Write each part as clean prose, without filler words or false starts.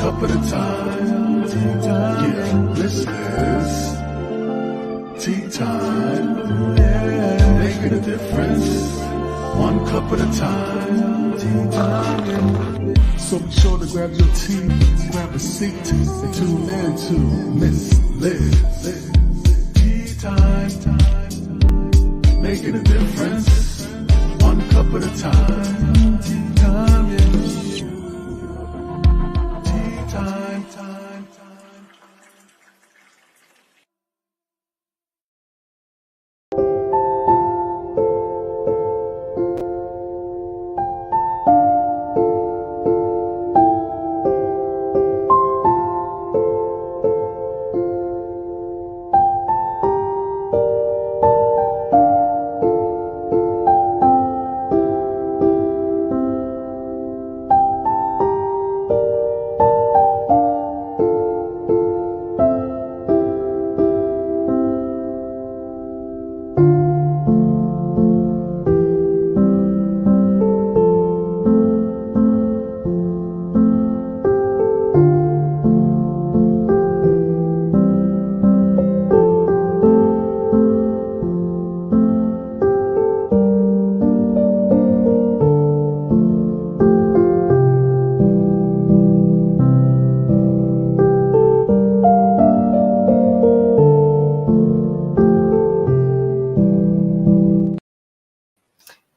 cup at a time. Tea time. Yeah, this is tea time. Yeah, making a difference. One cup at a time. Tea time. So be sure to grab your tea, grab a seat, and tune in to Miss Liz. Tea time. Making a difference. One cup at a time. Tea time. Yeah. Tea time.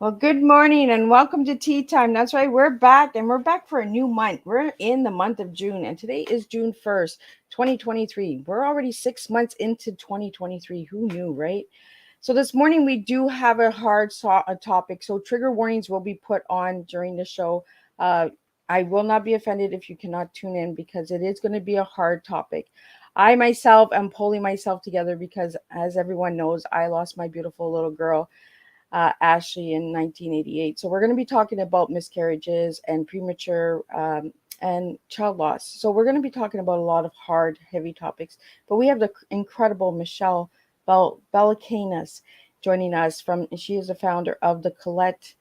Well, good morning and welcome to Tea Time. That's right, we're back and we're back for a new month. We're in the month of June and today is June 1st, 2023. We're already 6 months into 2023. Who knew, right? So this morning we do have a hard topic. So trigger warnings will be put on during the show. I will not be offended if you cannot tune in because it is going to be a hard topic. I myself am pulling myself together because as everyone knows, I lost my beautiful little girl Ashley in 1988. So we're going to be talking about miscarriages and premature and child loss. So we're going to be talking about a lot of hard, heavy topics. But we have the incredible Michelle Valiukenas joining us. She is the founder of the Colette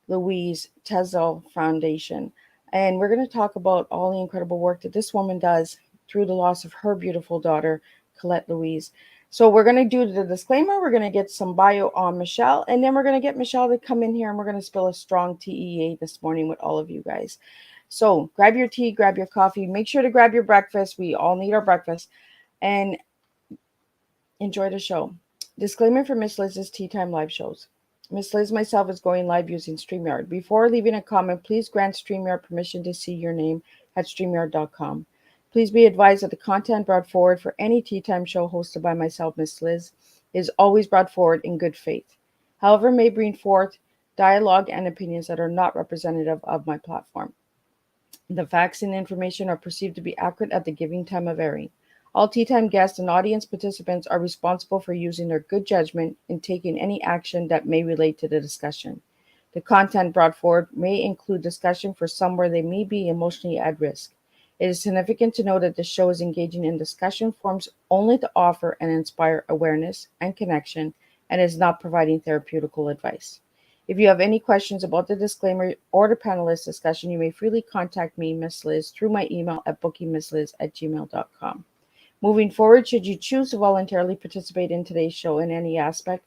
Louise Tisdahl Foundation. And we're going to talk about all the incredible work that this woman does through the loss of her beautiful daughter, Colette Louise. So we're going to do the disclaimer. We're going to get some bio on Michelle, and then we're going to get Michelle to come in here, and we're going to spill a strong TEA this morning with all of you guys. So grab your tea, grab your coffee. Make sure to grab your breakfast. We all need our breakfast. And enjoy the show. Disclaimer for Miss Liz's Tea Time live shows. Miss Liz myself is going live using StreamYard. Before leaving a comment, please grant StreamYard permission to see your name at StreamYard.com. Please be advised that the content brought forward for any Tea Time show hosted by myself, Miss Liz, is always brought forward in good faith. However, may bring forth dialogue and opinions that are not representative of my platform. The facts and information are perceived to be accurate at the giving time of airing. All Tea Time guests and audience participants are responsible for using their good judgment in taking any action that may relate to the discussion. The content brought forward may include discussion for some where they may be emotionally at risk. It is significant to note that the show is engaging in discussion forums only to offer and inspire awareness and connection and is not providing therapeutical advice. If you have any questions about the disclaimer or the panelist discussion, you may freely contact me, Miss Liz, through my email at bookingmissliz@gmail.com. Moving forward, should you choose to voluntarily participate in today's show in any aspect,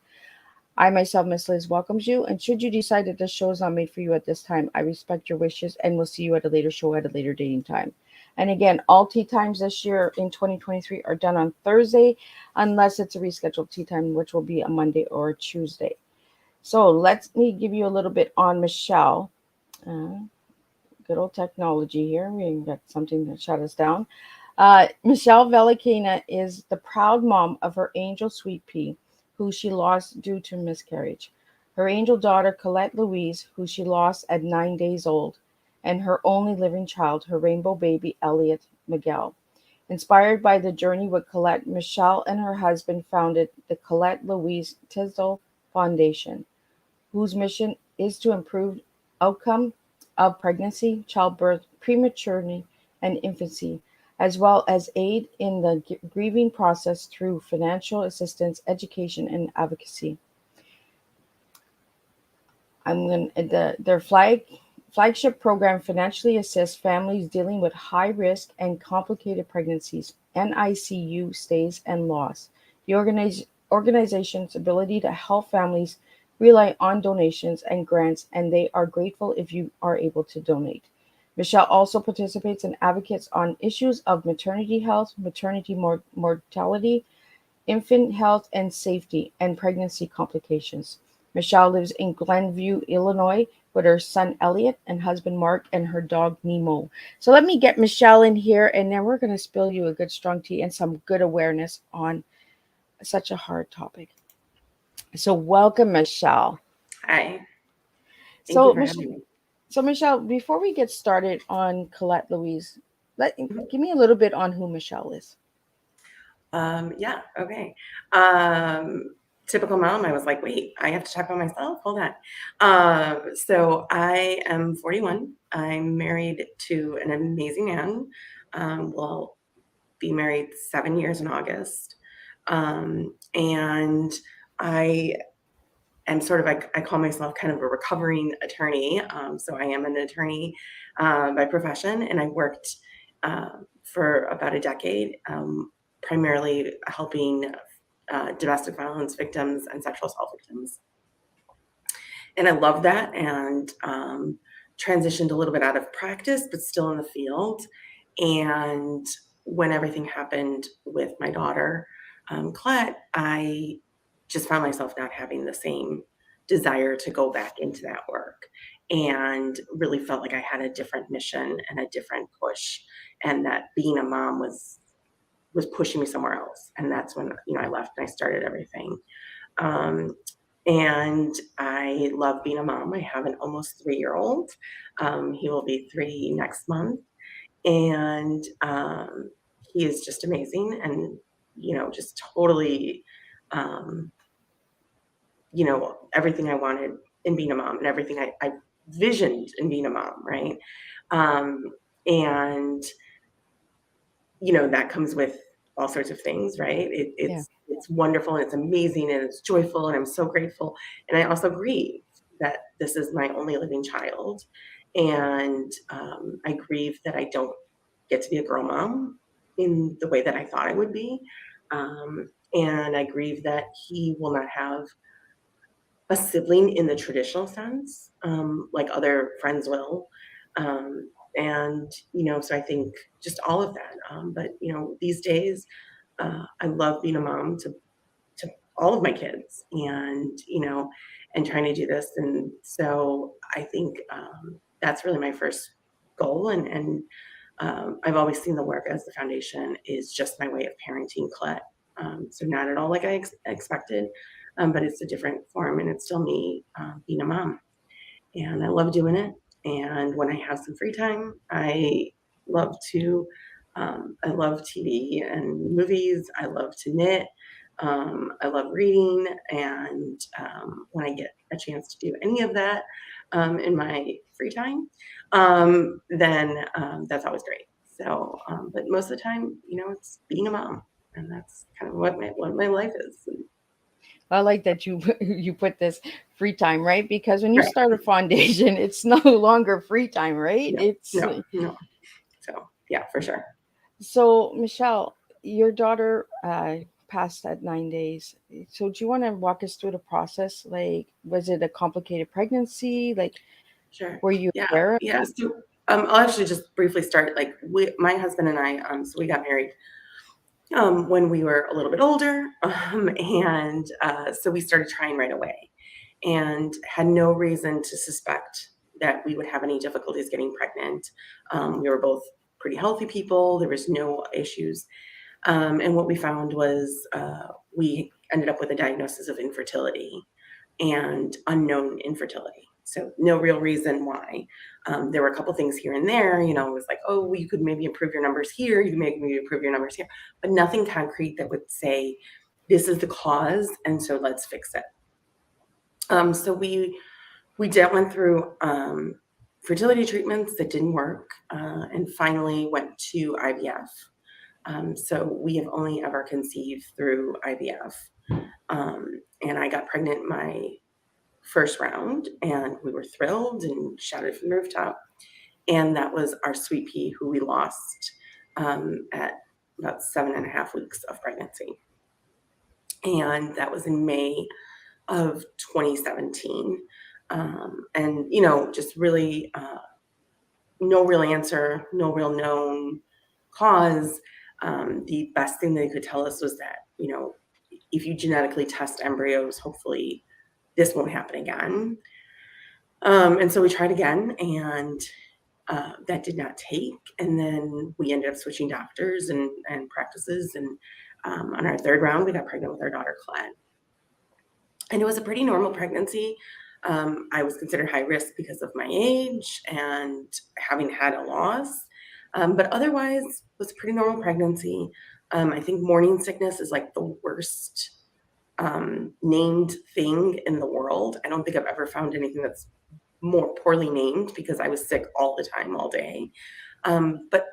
I myself, Miss Liz, welcomes you. And should you decide that this show is not made for you at this time, I respect your wishes and will see you at a later show at a later dating time. And again, all tea times this year in 2023 are done on Thursday, unless it's a rescheduled tea time, which will be a Monday or a Tuesday. So let me give you a little bit on Michelle. Good old technology here. We got something that shut us down. Michelle Valiukenas is the proud mom of her angel Sweet Pea, who she lost due to miscarriage. Her angel daughter, Colette Louise, who she lost at 9 days old, and her only living child, her rainbow baby, Elliott Miguel. Inspired by the journey with Colette, Michelle and her husband founded the Colette Louise Tisdahl Foundation, whose mission is to improve outcome of pregnancy, childbirth, prematurity, and infancy, as well as aid in the grieving process through financial assistance, education, and advocacy. Their flag Flagship program financially assists families dealing with high risk and complicated pregnancies, NICU stays, and loss. The organization's ability to help families rely on donations and grants, and they are grateful if you are able to donate. Michelle also participates and advocates on issues of maternity health, maternity mortality, infant health and safety, and pregnancy complications. Michelle lives in Glenview, Illinois, with her son Elliott and husband Mark and her dog Nemo. So let me get Michelle in here, and then we're going to spill you a good strong tea and some good awareness on such a hard topic. So welcome, Michelle. Hi, thank you So for Mich- having me. so Michelle, before we get started on Colette Louise, Mhm. give me a little bit on who Michelle is. Yeah, okay. Um, Typical mom, I was like, wait, I have to talk about myself? Hold on. So I am 41. I'm married to an amazing man. We'll be married 7 years in August. And I am sort of, I call myself kind of a recovering attorney. So I am an attorney by profession, and I worked for about a decade, primarily helping domestic violence victims and sexual assault victims. And I love that, and transitioned a little bit out of practice, but still in the field. And when everything happened with my daughter, Colette, I just found myself not having the same desire to go back into that work, and really felt like I had a different mission and a different push, and that being a mom was pushing me somewhere else. And that's when, I left and I started everything. Um, and I love being a mom. I have an almost 3-year-old. He will be 3 next month, and he is just amazing, and just totally, um, everything I wanted in being a mom, and everything I visioned in being a mom, right? Um, and that comes with all sorts of things, right? Yeah. It's wonderful, and it's amazing, and it's joyful, and I'm so grateful. And I also grieve that this is my only living child, and I grieve that I don't get to be a girl mom in the way that I thought I would be, and I grieve that he will not have a sibling in the traditional sense, like other friends will. And, so I think just all of that. But, these days, I love being a mom to all of my kids, and, and trying to do this. And so I think that's really my first goal. And I've always seen the work as the foundation is just my way of parenting Colette. So not at all like I expected, but it's a different form, and it's still me being a mom. And I love doing it. And when I have some free time, love to, I love TV and movies. I love to knit. I love reading. And when I get a chance to do any of that in my free time, then that's always great. So, but most of the time, it's being a mom, and that's kind of what my life is. I like that you you put this free time, right? Because when you Right. start a foundation, it's no longer free time, right? No, It's no, no. So yeah, for sure. so Michelle, your daughter passed at 9 days. So do you want to walk us through the process? Like, was it a complicated pregnancy? Like, Sure. were you Yeah, aware of yeah. that? So, I'll actually just briefly start. Like, my husband and I, so we got married when we were a little bit older, and so we started trying right away, and had no reason to suspect that we would have any difficulties getting pregnant. We were both pretty healthy people. There was no issues, and what we found was we ended up with a diagnosis of infertility and unknown infertility. So no real reason why. There were a couple things here and there, it was like, oh, well, you could maybe improve your numbers here, you could maybe improve your numbers here, but nothing concrete that would say, this is the cause, and so let's fix it. So we went through fertility treatments that didn't work, and finally went to IVF. So we have only ever conceived through IVF. And I got pregnant my first round, and we were thrilled and shouted from the rooftop. And that was our Sweet Pea, who we lost at about 7.5 weeks of pregnancy. And that was in May of 2017. And, you know, just really no real answer, no real known cause. The best thing they could tell us was that, you know, if you genetically test embryos, hopefully this won't happen again. And so we tried again, and that did not take. And then we ended up switching doctors and practices. And on our third round, we got pregnant with our daughter, Colette. And it was a pretty normal pregnancy. I was considered high risk because of my age and having had a loss. But otherwise, it was a pretty normal pregnancy. I think morning sickness is like the worst named thing in the world. I don't think I've ever found anything that's more poorly named, because I was sick all the time, all day. But,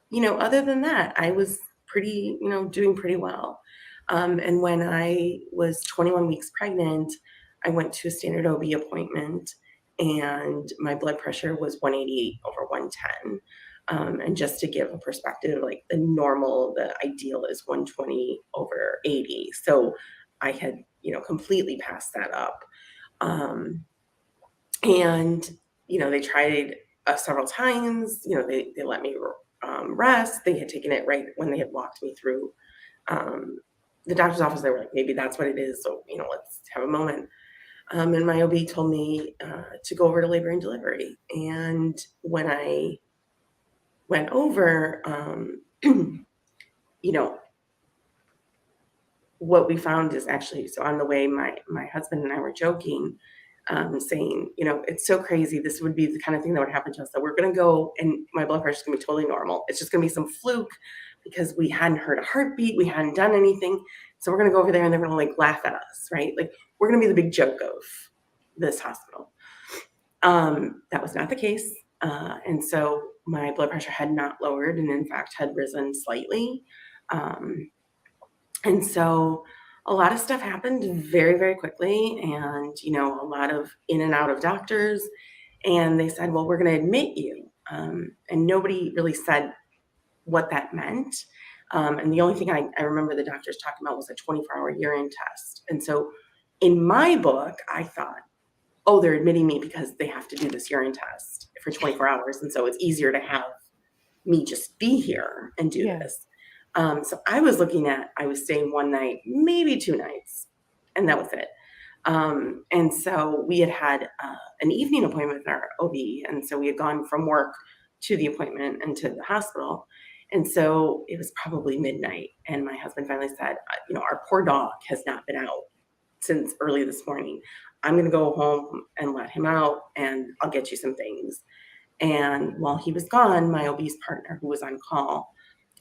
you know, other than that, I was pretty, you know, doing pretty well. And when I was 21 weeks pregnant, I went to a standard OB appointment, and my blood pressure was 188 over 110. And just to give a perspective, like the ideal is 120 over 80. So I had, you know, completely passed that up. And, you know, they tried several times. You know, they let me rest. They had taken it right when they had walked me through the doctor's office. They were like, maybe that's what it is. So, you know, let's have a moment. And my OB told me to go over to labor and delivery. And when I went over, you know, what we found is actually, so on the way, my husband and I were joking, saying, you know, it's so crazy. This would be the kind of thing that would happen to us, that we're going to go and my blood pressure is going to be totally normal. It's just going to be some fluke because we hadn't heard a heartbeat. We hadn't done anything. So we're going to go over there and they're going to like laugh at us, right? Like we're going to be the big joke of this hospital. That was not the case. And so my blood pressure had not lowered, and in fact had risen slightly. And so a lot of stuff happened very, very quickly, and, you know, a lot of in and out of doctors. And they said, well, we're going to admit you. And nobody really said what that meant. And the only thing I remember the doctors talking about was a 24-hour urine test. And so in my book, I thought, oh, they're admitting me because they have to do this urine test for 24 hours. And so it's easier to have me just be here and do this. So I was staying one night, maybe 2 nights, and that was it. And so we had an evening appointment with our OB. And so we had gone from work to the appointment and to the hospital. And so it was probably midnight. And my husband finally said, you know, our poor dog has not been out since early this morning. I'm going to go home and let him out, and I'll get you some things. And while he was gone, my OB's partner, who was on call,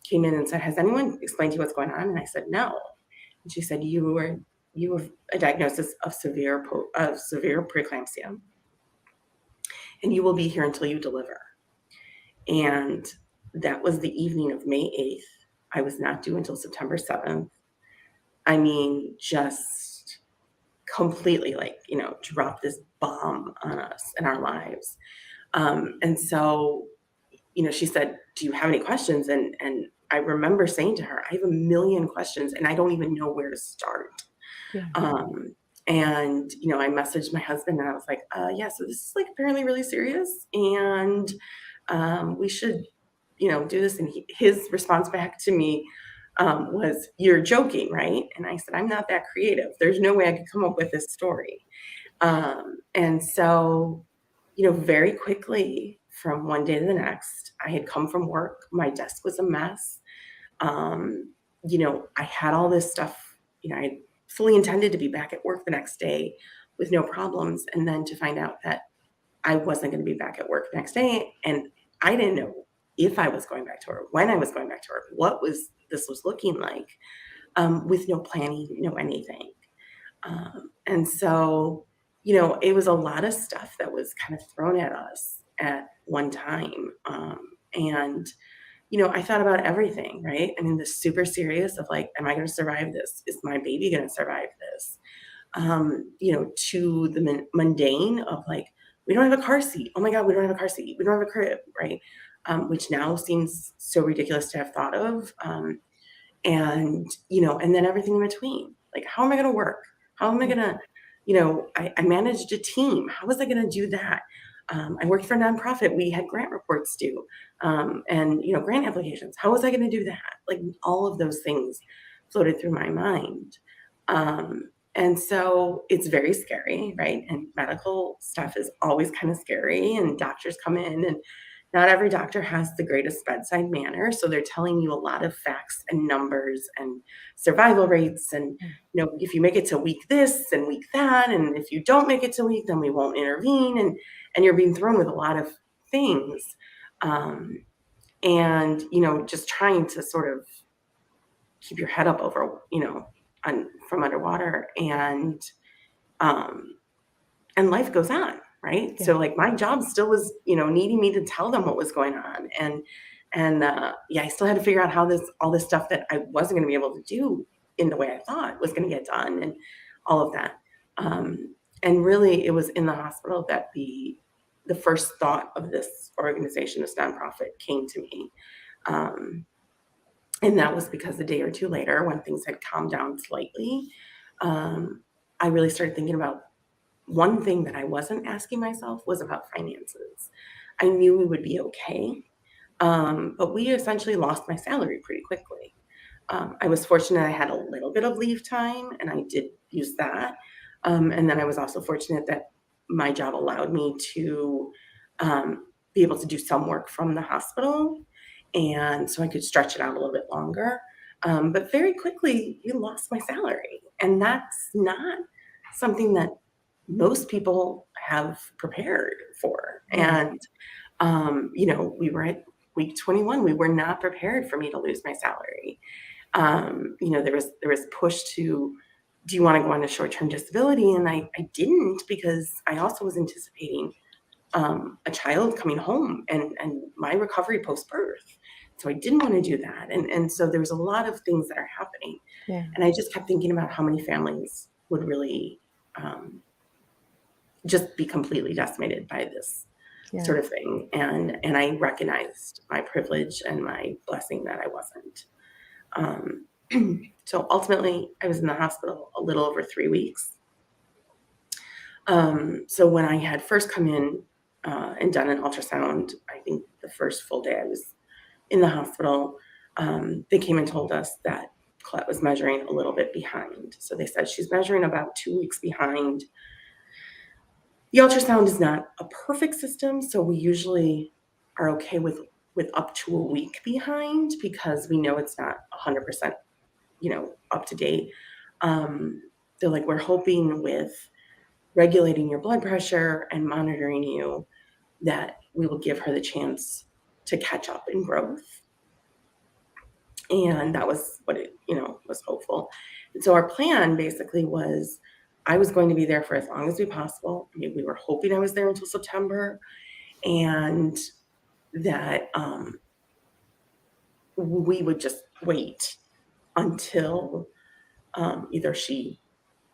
came in and said, has anyone explained to you what's going on? And I said, no. And she said, you have a diagnosis of severe preeclampsia, and you will be here until you deliver. And that was the evening of May 8th. I was not due until September 7th. I mean, just completely, like, you know, dropped this bomb on us and our lives. And so, you know, she said, do you have any questions? And I remember saying to her, I have a million questions and I don't even know where to start. And, you know, I messaged my husband and I was like, yeah, so this is like apparently really serious, and we should, you know, do this. And his response back to me was, you're joking, right? And I said, I'm not that creative. There's no way I could come up with this story. And so, you know, very quickly, from one day to the next, I had come from work. My desk was a mess. You know, I had all this stuff, you know, I fully intended to be back at work the next day with no problems. And then to find out that I wasn't going to be back at work the next day. And I didn't know if I was going back to work, when I was going back to work, what this was looking like, with no planning, no anything. And so, you know, it was a lot of stuff that was kind of thrown at us at one time. And, you know, I thought about everything, right? I mean, the super serious of like, am I going to survive this? Is my baby going to survive this? to the mundane of like, we don't have a car seat. Oh my God, we don't have a car seat. We don't have a crib, right? Which now seems so ridiculous to have thought of. And then everything in between. Like, how am I going to work? How am I going to, I managed a team. How was I going to do that? I worked for a nonprofit. We had grant reports due, and grant applications. How was I going to do that? Like, all of those things floated through my mind. And so it's very scary, right? And medical stuff is always kind of scary, and doctors come in, and not every doctor has the greatest bedside manner. So they're telling you a lot of facts and numbers and survival rates. And, if you make it to week this and week that, and if you don't make it to week, then we won't intervene. And you're being thrown with a lot of things. And, just trying to sort of keep your head up over, from underwater, and life goes on. Right. Yeah. So like my job still was, needing me to tell them what was going on. And I still had to figure out how all this stuff that I wasn't going to be able to do in the way I thought was going to get done, and all of that. And really it was in the hospital that the first thought of this organization, this nonprofit, came to me. And that was because a day or two later, when things had calmed down slightly, I really started thinking about one thing that I wasn't asking myself was about finances. I knew we would be okay, but we essentially lost my salary pretty quickly. I was fortunate I had a little bit of leave time, and I did use that. And then I was also fortunate that my job allowed me to be able to do some work from the hospital, and so I could stretch it out a little bit longer. But very quickly, we lost my salary, and that's not something that most people have prepared for. And, we were at week 21. We were not prepared for me to lose my salary. There was push to, do you want to go on a short-term disability? And I didn't, because I also was anticipating a child coming home and my recovery post-birth. So I didn't want to do that. And so there was a lot of things that are happening. Yeah. And I just kept thinking about how many families would really just be completely decimated by this sort of thing. And I recognized my privilege and my blessing that I wasn't. So ultimately, I was in the hospital a little over 3 weeks. So when I had first come in and done an ultrasound, I think the first full day I was in the hospital, they came and told us that Colette was measuring a little bit behind. So they said she's measuring about 2 weeks behind. The ultrasound is not a perfect system, so we usually are okay with up to a week behind, because we know it's not 100%, up to date. They're like, we're hoping with regulating your blood pressure and monitoring you that we will give her the chance to catch up in growth. And that was what it, was hopeful. And so our plan basically was, I was going to be there for as long as possible. I mean, we were hoping I was there until September, and that we would just wait until either she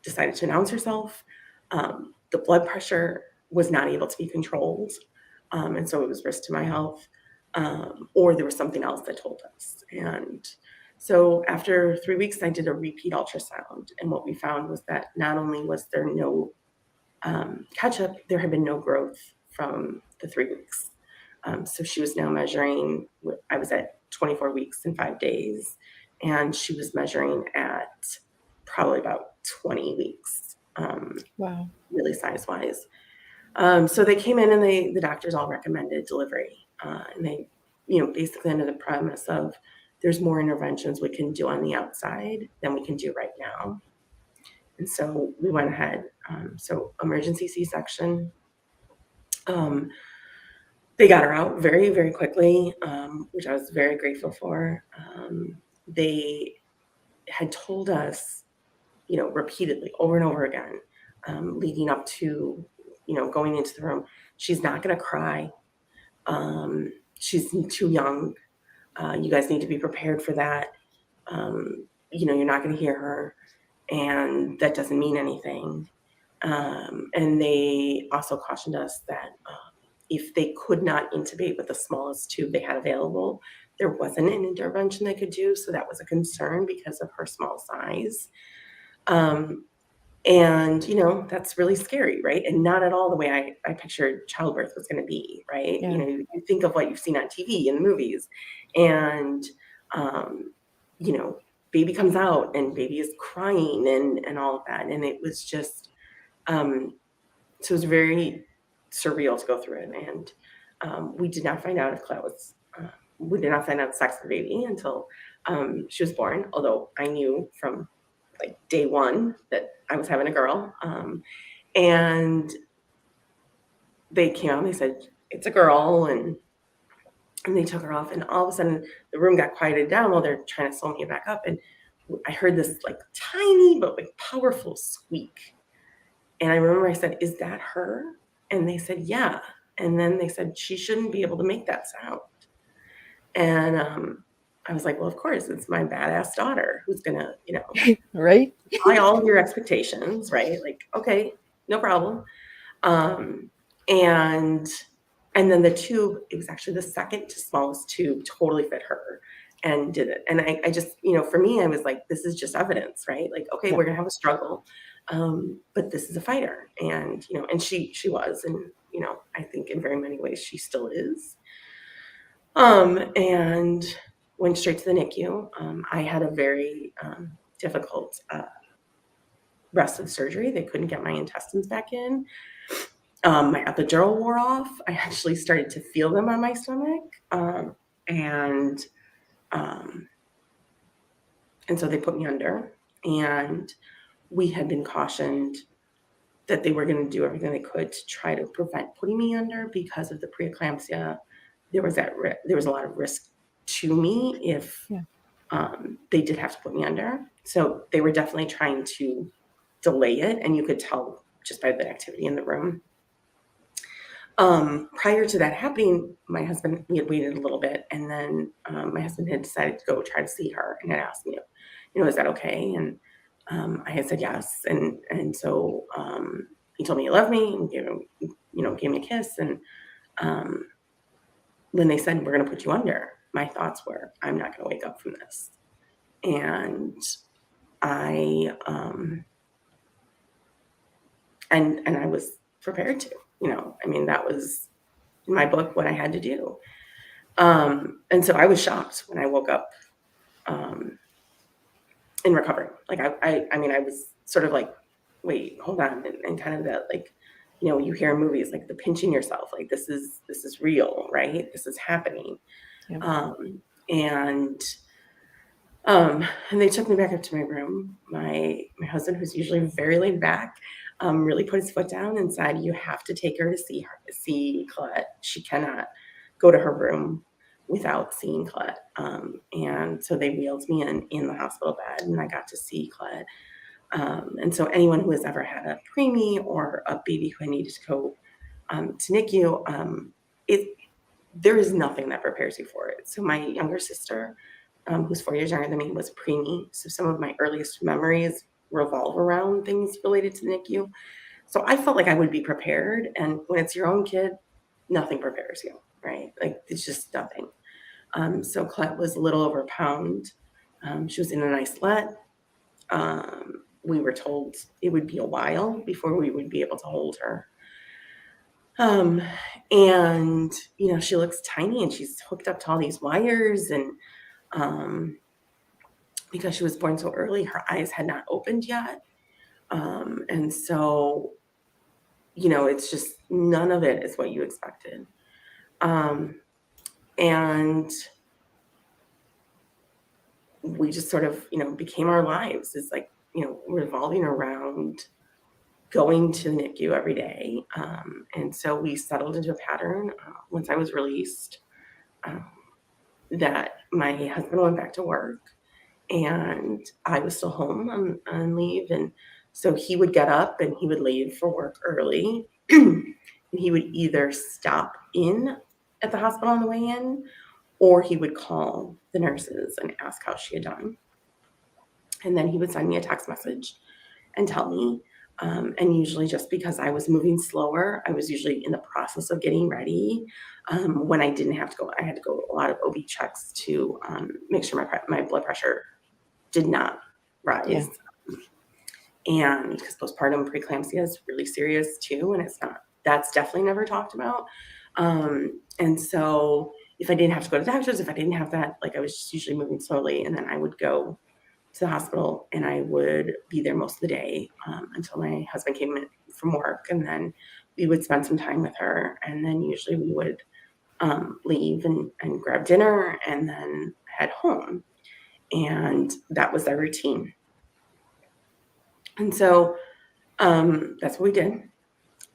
decided to announce herself, the blood pressure was not able to be controlled, and so it was risk to my health, or there was something else that told us. And so after 3 weeks, I did a repeat ultrasound, and what we found was that not only was there no catch-up, there had been no growth from the 3 weeks. So she was now measuring, I was at 24 weeks and 5 days, and she was measuring at probably about 20 weeks. Wow. Really size-wise. So they came in, and the doctors all recommended delivery. And they, basically under the premise of, there's more interventions we can do on the outside than we can do right now. And so we went ahead. So emergency C-section. They got her out very, very quickly, which I was very grateful for. They had told us, repeatedly, over and over again, leading up to, going into the room, she's not going to cry. She's too young. You guys need to be prepared for that. You're not going to hear her. and that doesn't mean anything. And they also cautioned us that if they could not intubate with the smallest tube they had available, there wasn't an intervention they could do. So that was a concern because of her small size. And, that's really scary, right? And not at all the way I pictured childbirth was going to be, right? Yeah. You think of what you've seen on TV in the movies, and, baby comes out and baby is crying and all of that. And it was just, so it was very surreal to go through it. And we did not find out if Colette was, we did not find out the sex of the baby until she was born, although I knew from like day one that I was having a girl. And they came out and they said, it's a girl. And they took her off, and all of a sudden the room got quieted down while they're trying to sew me back up. And I heard this like tiny but like powerful squeak. And I remember I said, is that her? And they said, yeah. And then they said, she shouldn't be able to make that sound. And I was like, well, of course, it's my badass daughter who's gonna, Right. high all of your expectations, right? Like, okay, no problem. And then the tube, it was actually the second to smallest tube, totally fit her and did it. And I just, for me, I was like, this is just evidence, right? Like, okay, Yeah. we're gonna have a struggle, but this is a fighter. And, and she was, and, I think in very many ways she still is. And went straight to the NICU. I had a very difficult rest of the surgery. They couldn't get my intestines back in. My epidural wore off. I actually started to feel them on my stomach. And so they put me under, and we had been cautioned that they were going to do everything they could to try to prevent putting me under because of the preeclampsia. There was a lot of risk to me if they did have to put me under. So they were definitely trying to delay it, and you could tell just by the activity in the room. Prior to that happening, my husband, we had waited a little bit, and then my husband had decided to go try to see her and had asked me, is that okay? And I had said yes. And so he told me he loved me and gave me a kiss. And when they said, we're going to put you under, my thoughts were, I'm not going to wake up from this. And I was prepared to, that was in my book what I had to do. And so I was shocked when I woke up in recovery. Like I was sort of like, wait, hold on, and kind of that, like, you hear in movies like the pinching yourself, like this is real, right? This is happening. Yeah. And they took me back up to my room. My husband, who's usually very laid back, really put his foot down and said, you have to take her to see Colette. She cannot go to her room without seeing Colette. And so they wheeled me in the hospital bed, and I got to see Colette. And so anyone who has ever had a preemie or a baby who needed to go to NICU, there is nothing that prepares you for it. So my younger sister, who's 4 years younger than me, was preemie. So some of my earliest memories revolve around things related to the NICU. So I felt like I would be prepared. And when it's your own kid, nothing prepares you, right? Like it's just nothing. So Colette was a little over a pound. She was in an isolette. We were told it would be a while before we would be able to hold her. And, she looks tiny, and she's hooked up to all these wires, and because she was born so early, her eyes had not opened yet. And so, it's just none of it is what you expected. And we just sort of, became our lives. It's like, revolving around going to the NICU every day. And so we settled into a pattern once I was released, that my husband went back to work and I was still home on leave. And so he would get up and he would leave for work early. And he would either stop in at the hospital on the way in, or he would call the nurses and ask how she had done. And then he would send me a text message and tell me. And usually just because I was moving slower, I was usually in the process of getting ready. When I didn't have to go, I had to go a lot of OB checks to make sure my blood pressure did not rise. Yeah. And because postpartum preeclampsia is really serious too, and that's definitely never talked about. And so if I didn't have to go to doctors, if I didn't have that, like I was just usually moving slowly, and then I would go to the hospital and I would be there most of the day until my husband came in from work, and then we would spend some time with her, and then usually we would leave and grab dinner and then head home. And that was our routine. And so that's what we did.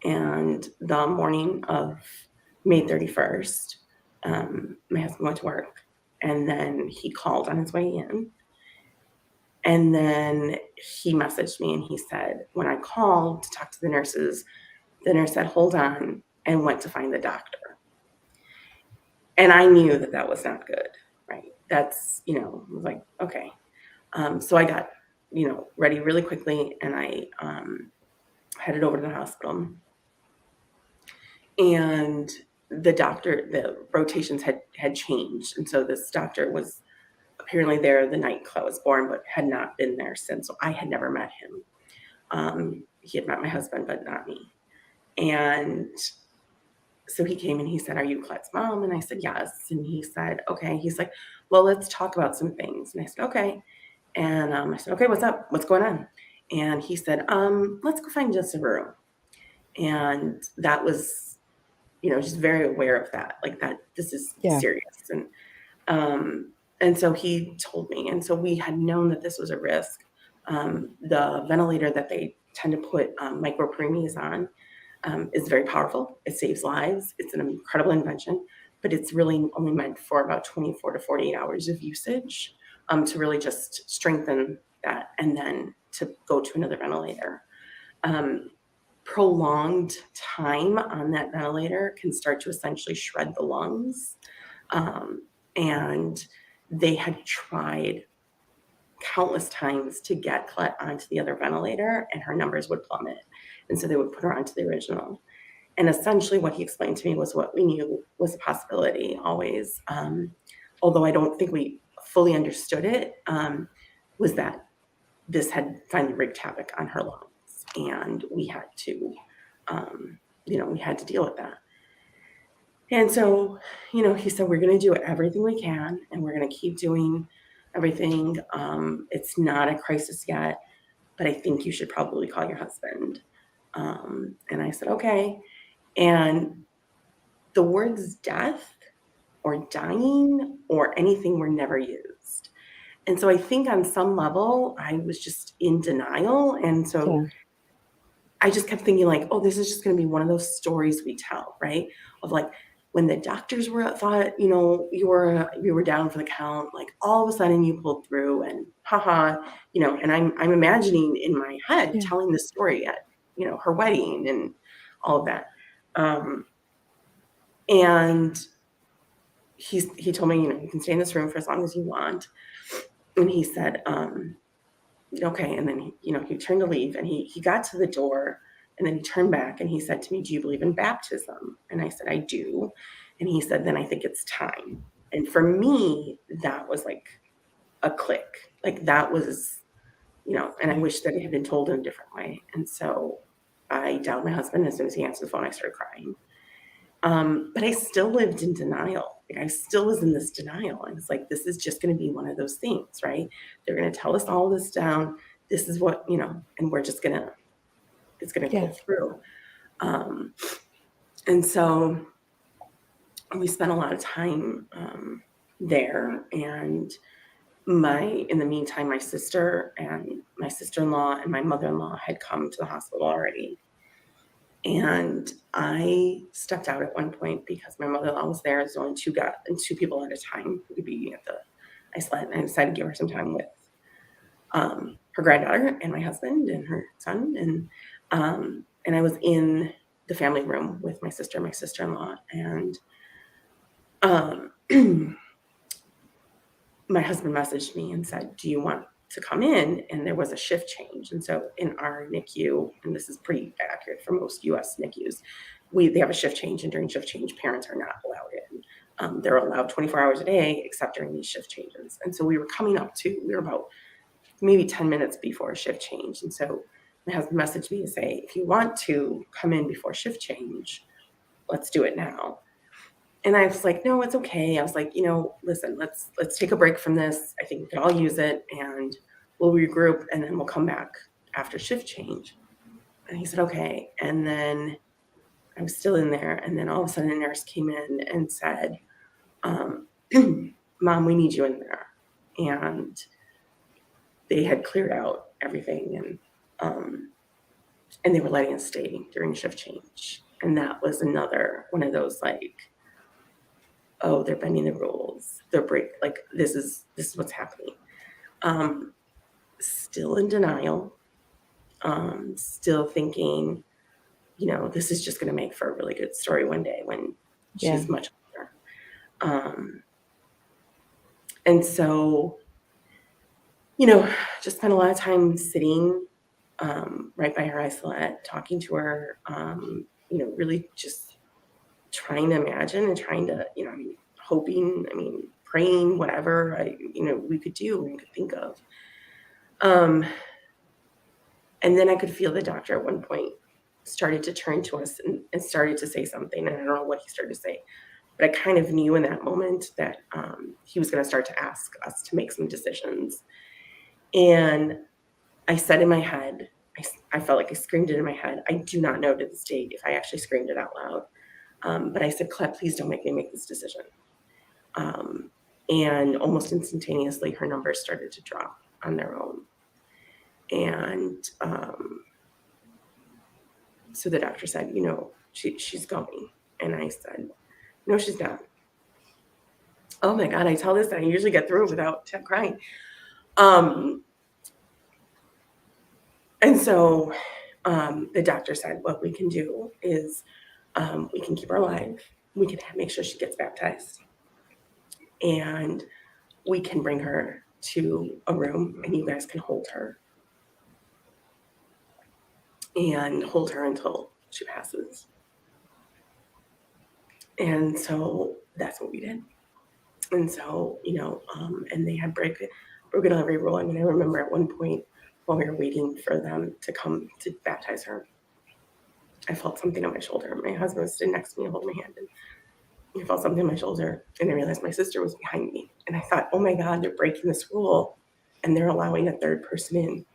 And the morning of May 31st, my husband went to work, and then he called on his way in. And then he messaged me and he said, when I called to talk to the nurses, the nurse said, hold on, and went to find the doctor. And I knew that that was not good, right? That's, was like, okay. So I got, ready really quickly, and I headed over to the hospital. And the rotations had changed. And so this doctor was apparently there the night Colette was born, but had not been there since. So I had never met him. He had met my husband, but not me. And so he came and he said, are you Colette's mom? And I said, yes. And he said, okay. He's like, well, let's talk about some things. And I said, okay. And I said, okay, what's up? What's going on? And he said, let's go find just a room. And that was, just very aware of that, like that this is serious. And so he told me, and so we had known that this was a risk. The ventilator that they tend to put micropreemies on is very powerful. It saves lives. It's an incredible invention, but it's really only meant for about 24 to 48 hours of usage to really just strengthen that, and then to go to another ventilator. Prolonged time on that ventilator can start to essentially shred the lungs. And they had tried countless times to get Colette onto the other ventilator, and her numbers would plummet. And so they would put her onto the original. And essentially what he explained to me was what we knew was a possibility always, although I don't think we fully understood it, was that this had finally wreaked havoc on her lungs. And we had to, we had to deal with that. And so, he said, we're going to do everything we can, and we're going to keep doing everything. It's not a crisis yet, but I think you should probably call your husband. And I said, okay. And the words death or dying or anything were never used. And so I think on some level, I was just in denial. And so I just kept thinking like, oh, this is just going to be one of those stories we tell, right? Of like, when the doctors thought, you were down for the count, like all of a sudden you pulled through, and haha, and I'm imagining in my head telling the story at, her wedding and all of that. And he told me, you can stay in this room for as long as you want. And he said, okay. And then, he turned to leave, and he got to the door, and then he turned back and he said to me, do you believe in baptism? And I said, I do. And he said, then I think it's time. And for me, that was like a click. Like that was, and I wish that it had been told in a different way. And so I dialed my husband. As soon as he answered the phone, I started crying. But I still lived in denial. Like I still was in this denial. And it's like, this is just going to be one of those things, right? They're going to tell us all this down. This is what, and we're just it's going to go through. And so we spent a lot of time there. And in the meantime, my sister and my sister-in-law and my mother-in-law had come to the hospital already. And I stepped out at one point because my mother-in-law was there. There's only two people at a time who could be at the isolate. And I decided to give her some time with her granddaughter and my husband and her son. And I was in the family room with my sister and my sister-in-law. And my husband messaged me and said, do you want to come in, and there was a shift change. And so in our NICU, and this is pretty accurate for most US NICUs, they have a shift change, and during shift change, parents are not allowed in. They're allowed 24 hours a day, except during these shift changes. And so we were about maybe 10 minutes before a shift change. And so my husband messaged me to say, if you want to come in before shift change, let's do it now. And I was like, no, it's okay. I was like, listen, let's take a break from this. I think we could all use it, and we'll regroup, and then we'll come back after shift change. And he said, okay. And then I was still in there. And then all of a sudden a nurse came in and said, Mom, we need you in there. And they had cleared out everything, and they were letting us stay during shift change. And that was another one of those, like, oh, they're bending the rules. This is what's happening. Still in denial. Still thinking, this is just going to make for a really good story one day when she's much older. And so, just spent a lot of time sitting right by her isolette, talking to her, really just trying to imagine and trying to, hoping, praying, whatever we could do and could think of. And then I could feel the doctor at one point started to turn to us and started to say something. And I don't know what he started to say, but I kind of knew in that moment that he was going to start to ask us to make some decisions. And I said in my head, I felt like I screamed it in my head. I do not know to this date if I actually screamed it out loud. But I said, Colette, please don't make me make this decision. And almost instantaneously, her numbers started to drop on their own. And so the doctor said, she's going. And I said, no, she's not. Oh my God, I tell this, and I usually get through it without crying. And so the doctor said, what we can do is we can keep her alive. We can make sure she gets baptized. And we can bring her to a room, and you guys can hold her. And hold her until she passes. And so that's what we did. And so, and they had broken every rule. I remember at one point while we were waiting for them to come to baptize her, I felt something on my shoulder. My husband was sitting next to me and holding my hand, and I felt something on my shoulder, and I realized my sister was behind me. And I thought, oh my God, they're breaking this rule, and they're allowing a third person in.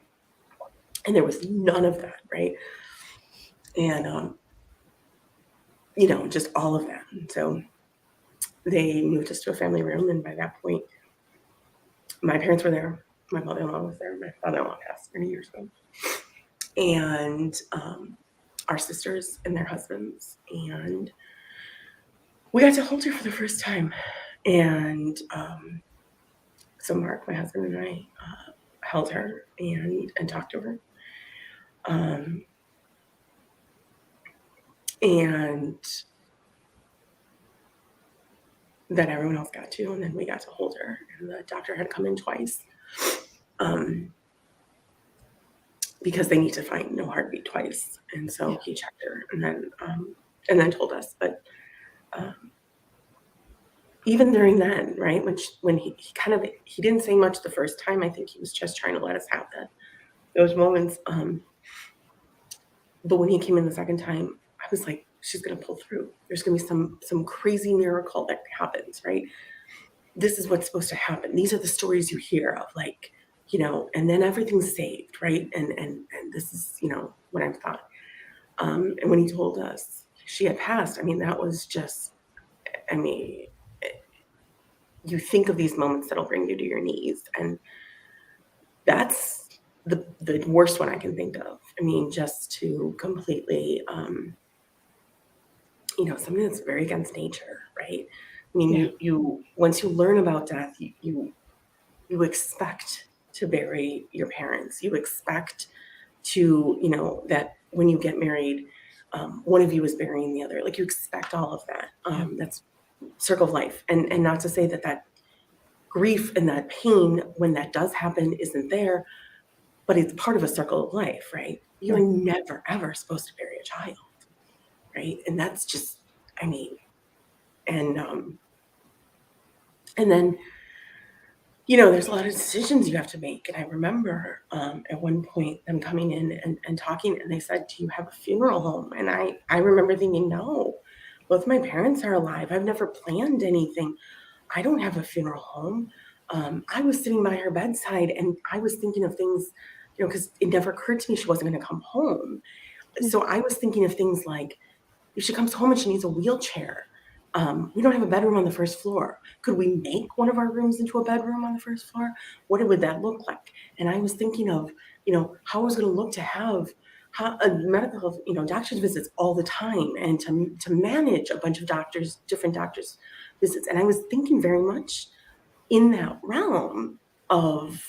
And there was none of that, right? And, just all of that. And so they moved us to a family room, and by that point, my parents were there. My mother-in-law was there. My father-in-law passed many years ago. And our sisters and their husbands. And we got to hold her for the first time. And so Mark, my husband, and I held her and talked to her. And then everyone else got to, and then we got to hold her. And the doctor had come in twice because they need to find no heartbeat twice. And so he checked her and then told us. But even during then, right, when he didn't say much the first time. I think he was just trying to let us have those moments. But when he came in the second time, I was like, she's going to pull through. There's going to be some crazy miracle that happens, right? This is what's supposed to happen. These are the stories you hear of, like, and then everything's saved, right? And this is, what I thought. And when he told us she had passed, that was just, you think of these moments that'll bring you to your knees. And that's the worst one I can think of. Just to completely, something that's very against nature, right? You once you learn about death, you expect to bury your parents. You expect to, that when you get married, one of you is burying the other. Like, you expect all of that. That's circle of life. And not to say that grief and that pain when that does happen isn't there, but it's part of a circle of life, right? You're never, ever supposed to bury a child, right? And that's just, I mean, and then, you know, there's a lot of decisions you have to make. And I remember at one point them coming in and talking, and they said, do you have a funeral home? And I remember thinking, no, both my parents are alive. I've never planned anything. I don't have a funeral home. I was sitting by her bedside and I was thinking of things, you know, because it never occurred to me she wasn't going to come home. So I was thinking of things like, if she comes home and she needs a wheelchair, we don't have a bedroom on the first floor. Could we make one of our rooms into a bedroom on the first floor? What would that look like? And I was thinking of, you know, how it was going to look to have medical, you know, doctor's visits all the time, and to manage a bunch of different doctors' visits. And I was thinking very much in that realm of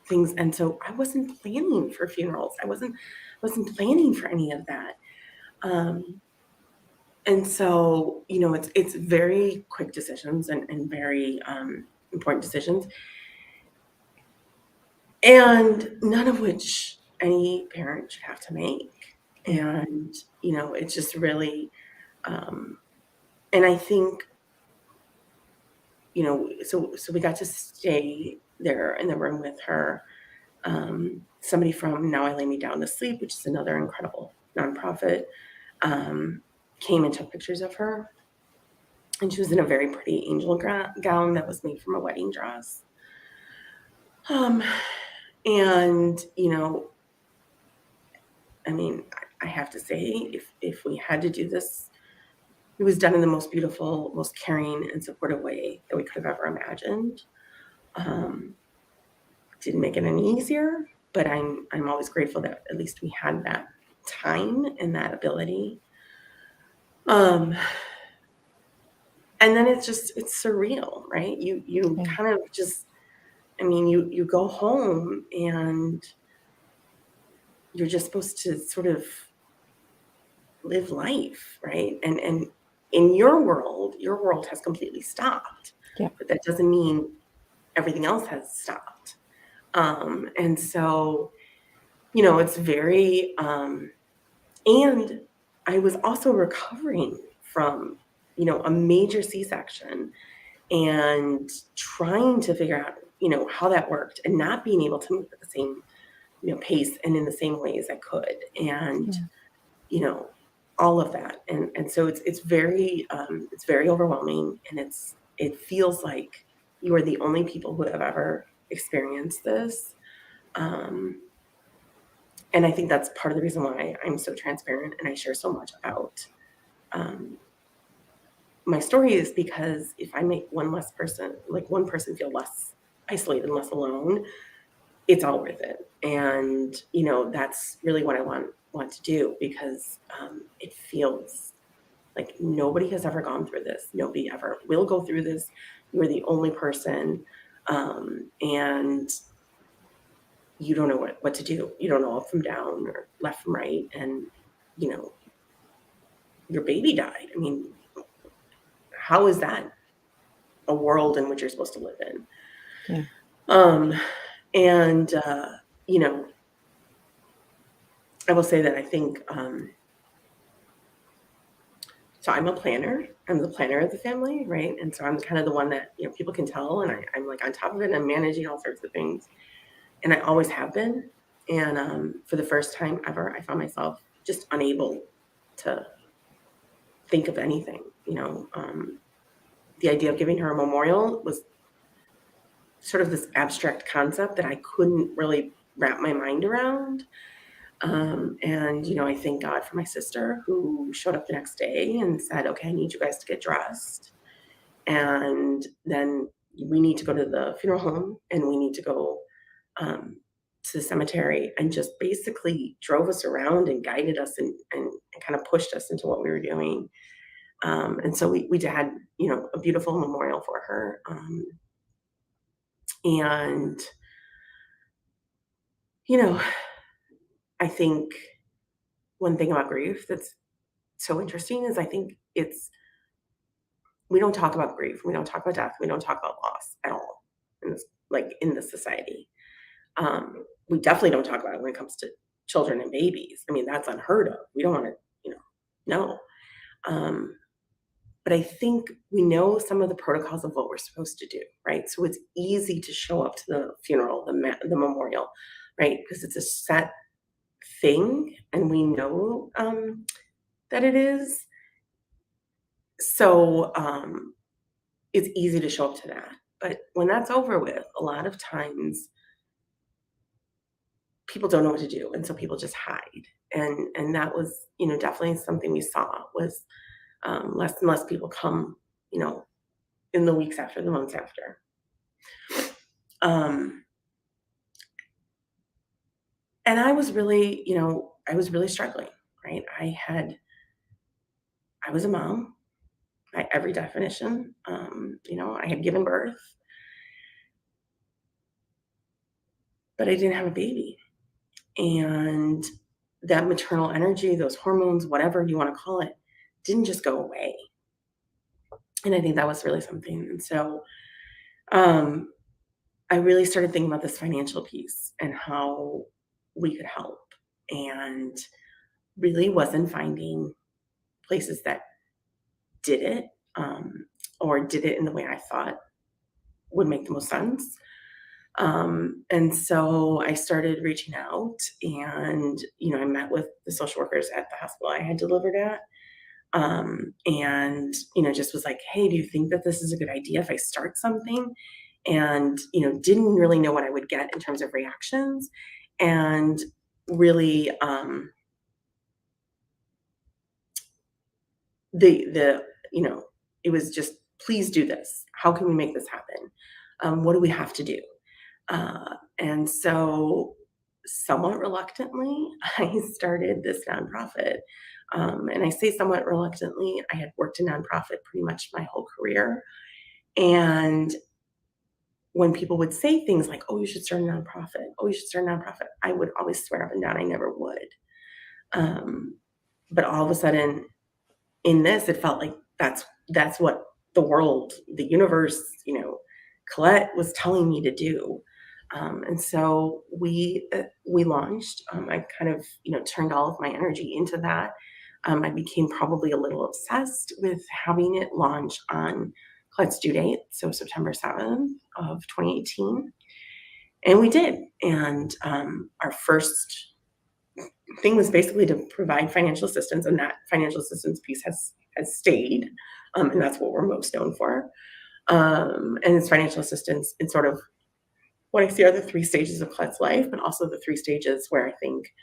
things. And so I wasn't planning for funerals. I wasn't planning for any of that. And so, you know, it's very quick decisions and very important decisions, and none of which any parent should have to make. And, you know, it's just really, and I think, you know, so we got to stay there in the room with her. Somebody from Now I Lay Me Down to Sleep, which is another incredible nonprofit, came and took pictures of her. And she was in a very pretty angel gown that was made from a wedding dress. And, you know, I mean, I have to say, if we had to do this, it was done in the most beautiful, most caring and supportive way that we could have ever imagined. Didn't make it any easier, but I'm always grateful that at least we had that time and that ability. And then it's surreal, right? You kind of just, I mean, you go home and you're just supposed to sort of live life, right? And in your world has completely stopped. Yeah. But that doesn't mean everything else has stopped. And so, you know, it's very, and I was also recovering from, you know, a major C-section and trying to figure out, you know, how that worked, and not being able to move at the same, you know, pace and in the same ways I could. And, you know, all of that. And so it's very overwhelming, and it feels like you are the only people who have ever experienced this. And I think that's part of the reason why I'm so transparent and I share so much about my story, is because if I make one person feel less isolated and less alone, it's all worth it. And, you know, that's really what I want to do, because it feels like nobody has ever gone through this. Nobody ever will go through this. You're the only person. And you don't know what to do. You don't know up from down or left from right. And, you know, your baby died. I mean, how is that a world in which you're supposed to live in? Yeah. And, you know, I will say that I think, so I'm a planner. I'm the planner of the family, right? And so I'm kind of the one that, you know, people can tell, and I'm like on top of it, and I'm managing all sorts of things. And I always have been. And for the first time ever, I found myself just unable to think of anything, you know. The idea of giving her a memorial was sort of this abstract concept that I couldn't really wrap my mind around. And, you know, I thank God for my sister, who showed up the next day and said, okay, I need you guys to get dressed. And then we need to go to the funeral home, and we need to go to the cemetery, and just basically drove us around and guided us and kind of pushed us into what we were doing. And so we had, you know, a beautiful memorial for her. And, you know, I think one thing about grief that's so interesting is I think it's we don't talk about grief. We don't talk about death. We don't talk about loss at all in this society. We definitely don't talk about it when it comes to children and babies. I mean, that's unheard of. We don't want to, no. But I think we know some of the protocols of what we're supposed to do, right? So it's easy to show up to the funeral, the memorial, right? Because it's a set thing, and we know that it is. So it's easy to show up to that. But when that's over with, a lot of times people don't know what to do, and so people just hide. And that was, definitely something we saw was less and less people come, in the weeks after, the months after. And I was really, struggling, right? I was a mom by every definition. I had given birth, but I didn't have a baby. And that maternal energy, those hormones, whatever you want to call it, didn't just go away. And I think that was really something. And so I really started thinking about this financial piece and how we could help, and really wasn't finding places that did it or did it in the way I thought would make the most sense. And so I started reaching out, and, I met with the social workers at the hospital I had delivered at. And, just was like, hey, do you think that this is a good idea if I start something? And, didn't really know what I would get in terms of reactions. And really, it was just, please do this. How can we make this happen? What do we have to do? And so somewhat reluctantly, I started this nonprofit. And I say somewhat reluctantly. I had worked in nonprofit pretty much my whole career. And when people would say things like, oh, you should start a nonprofit. Oh, you should start a nonprofit. I would always swear up and down I never would. But all of a sudden in this, it felt like that's what the world, the universe, Colette was telling me to do. And so we launched. I kind of, turned all of my energy into that. I became probably a little obsessed with having it launch on Colette's due date, so September 7th of 2018. And we did. And our first thing was basically to provide financial assistance, and that financial assistance piece has stayed. And that's what we're most known for. And it's financial assistance in sort of what I see are the 3 stages of Colette's life, but also the 3 stages where I think,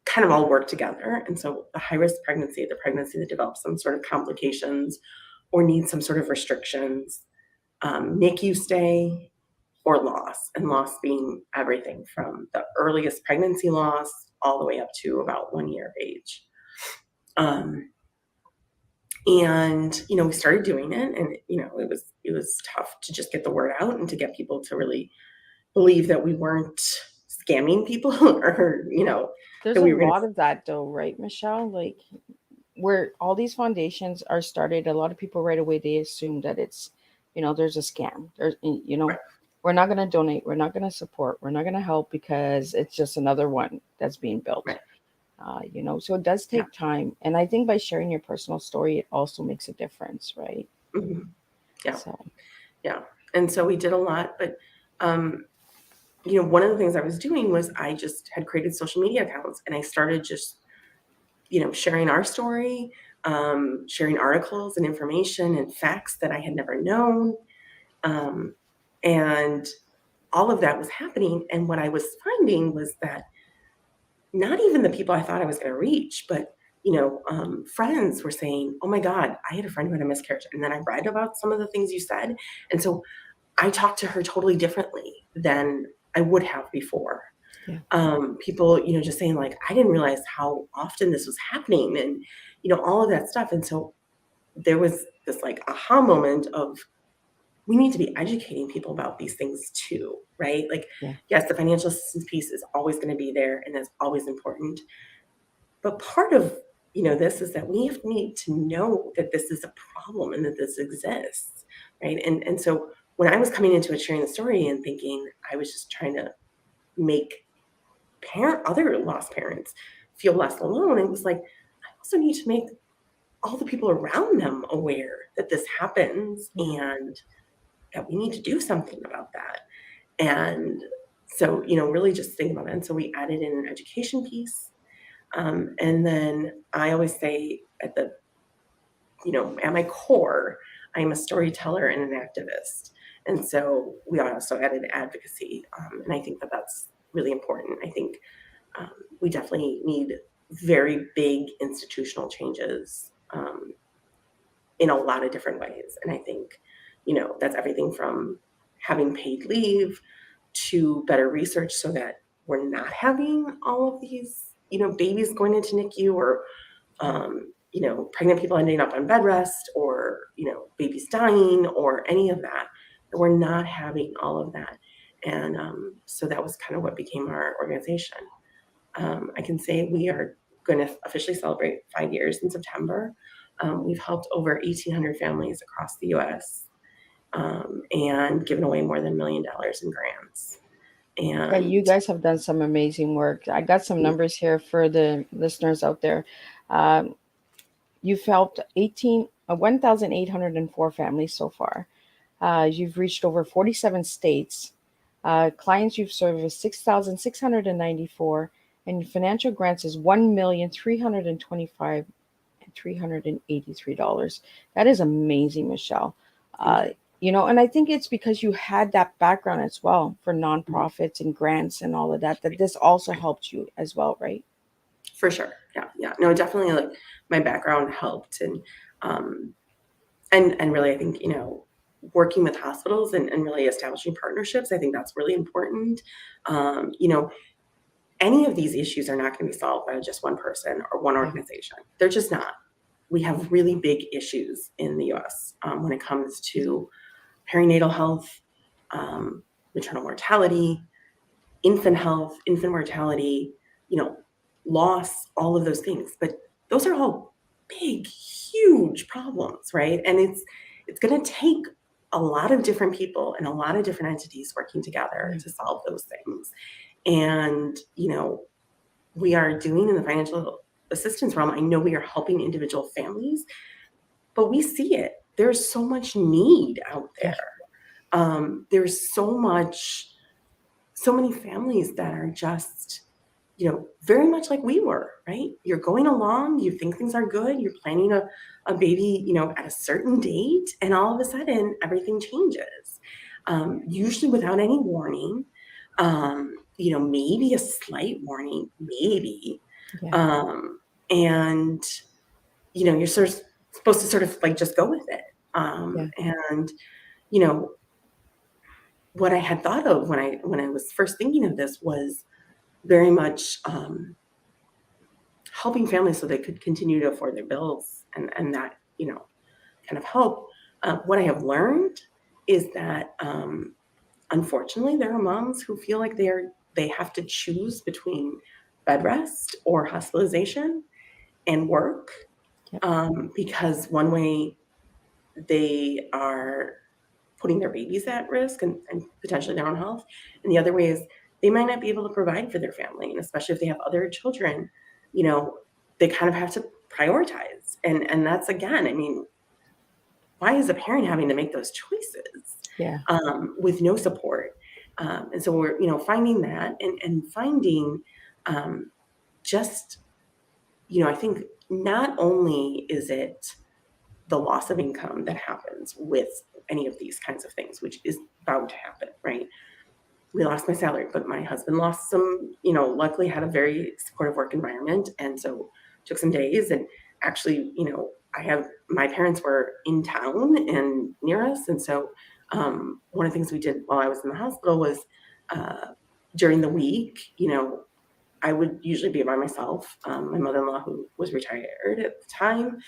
kind of all work together. And so the high-risk pregnancy, the pregnancy that develops some sort of complications or needs some sort of restrictions, NICU stay, or loss, and loss being everything from the earliest pregnancy loss all the way up to about 1 year of age. And, we started doing it, and, it was tough to just get the word out and to get people to really believe that we weren't scamming people or, There's that we a were lot of that though, right, Michelle? Like where all these foundations are started, a lot of people right away, they assume that it's, there's a scam. There's, Right. we're not going to donate. We're not going to support. We're not going to help because it's just another one that's being built. Right. So it does take time. And I think by sharing your personal story, it also makes a difference, right? Mm-hmm. Yeah. So. Yeah. And so we did a lot, but, one of the things I was doing was I just had created social media accounts, and I started just, sharing our story, sharing articles and information and facts that I had never known. And all of that was happening. And what I was finding was that not even the people I thought I was going to reach, but, friends were saying, oh my God, I had a friend who had a miscarriage. And then I read about some of the things you said. And so I talked to her totally differently than I would have before. Yeah. People, just saying like, I didn't realize how often this was happening, and, all of that stuff. And so there was this like aha moment of, we need to be educating people about these things too, right? Like, yes, the financial assistance piece is always going to be there, and that's always important. But part of this is that we need to know that this is a problem and that this exists, right? And so when I was coming into it, sharing the story and thinking I was just trying to make other lost parents feel less alone, it was like, I also need to make all the people around them aware that this happens and that we need to do something about that. And so, really just think about it. And so we added in an education piece. And then I always say at my core, I'm a storyteller and an activist. And so we also added advocacy. And I think that that's really important. I think we definitely need very big institutional changes in a lot of different ways. And I think, that's everything from having paid leave to better research so that we're not having all of these, babies going into NICU or, pregnant people ending up on bed rest or, babies dying or any of that. We're not having all of that. And so that was kind of what became our organization. I can say we are going to officially celebrate 5 years in September. We've helped over 1,800 families across the U.S. And given away more than $1 million in grants. Yeah, And you guys have done some amazing work. I got some numbers here for the listeners out there. You've helped 1,804 families so far. You've reached over 47 states. Clients you've served is 6,694, and financial grants is $1,325,383. That is amazing, Michelle. And I think it's because you had that background as well for nonprofits and grants and all of that this also helped you as well, right? For sure. Yeah. No, definitely like my background helped. And really, I think, working with hospitals and really establishing partnerships, I think that's really important. Any of these issues are not going to be solved by just one person or one organization. They're just not. We have really big issues in the U.S. When it comes to perinatal health, maternal mortality, infant health, infant mortality, loss, all of those things. But those are all big, huge problems, right? And it's going to take a lot of different people and a lot of different entities working together to solve those things. And, we are doing in the financial assistance realm, I know we are helping individual families, but we see it. There's so much need out there. There's so many families that are just, very much like we were, right? You're going along, you think things are good, you're planning a baby, at a certain date, and all of a sudden everything changes. Usually without any warning, maybe a slight warning, maybe. Yeah. And, you're supposed to sort of like just go with it. And, what I had thought of when I was first thinking of this was very much helping families so they could continue to afford their bills and that, kind of help. What I have learned is that, unfortunately, there are moms who feel like they have to choose between bed rest or hospitalization and work, because one way they are putting their babies at risk and potentially their own health, and the other way is they might not be able to provide for their family, and especially if they have other children, they kind of have to prioritize, and that's, again, I mean, why is a parent having to make those choices with no support? And so we're, finding that and finding just, I think not only is it the loss of income that happens with any of these kinds of things, which is bound to happen, right? We lost my salary, but my husband lost some, luckily had a very supportive work environment. And so took some days, and actually, my parents were in town and near us. And so one of the things we did while I was in the hospital was during the week, I would usually be by myself. My mother-in-law, who was retired at the time,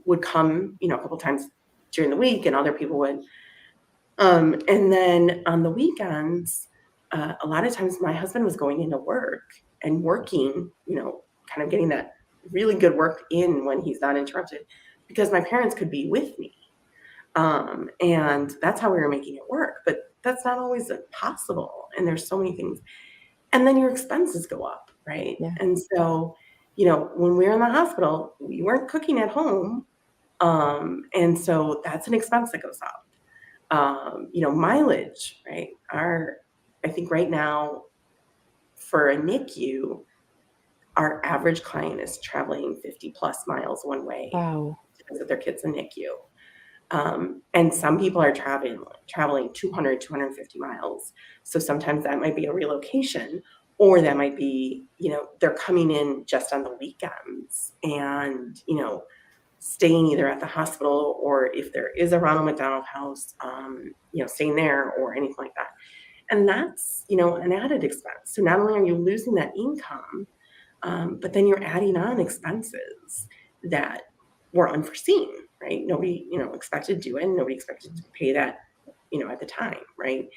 would come, a couple times during the week, and other people would. And then on the weekends, a lot of times my husband was going into work and working, kind of getting that really good work in when he's not interrupted, because my parents could be with me. And that's how we were making it work. But that's not always possible. And there's so many things. And then your expenses go up, right? Yeah. And so, when we were in the hospital, we weren't cooking at home. And so that's an expense that goes up. Mileage, right? I think right now for a NICU, our average client is traveling 50 plus miles one way Wow. to visit their kids in NICU. And some people are traveling 200, 250 miles. So sometimes that might be a relocation, or that might be, they're coming in just on the weekends and, staying either at the hospital, or if there is a Ronald McDonald House, staying there or anything like that. And that's, an added expense. So not only are you losing that income, but then you're adding on expenses that were unforeseen, right? Nobody, expected to do it. And nobody expected to pay that, at the time, right?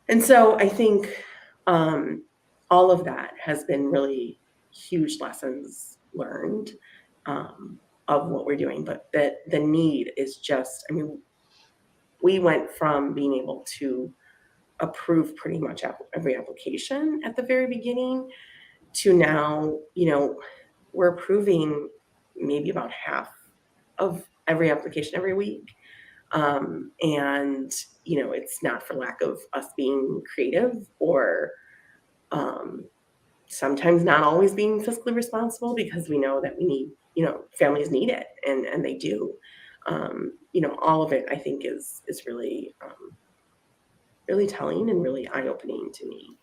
And so I think all of that has been really huge lessons learned of what we're doing. But the need is just, we went from being able to approve pretty much every application at the very beginning to now, we're approving maybe about half of every application every week. And, it's not for lack of us being creative or sometimes not always being fiscally responsible, because we know that we need, families need it, and they do. All of it, I think, is really really telling and really eye-opening to me.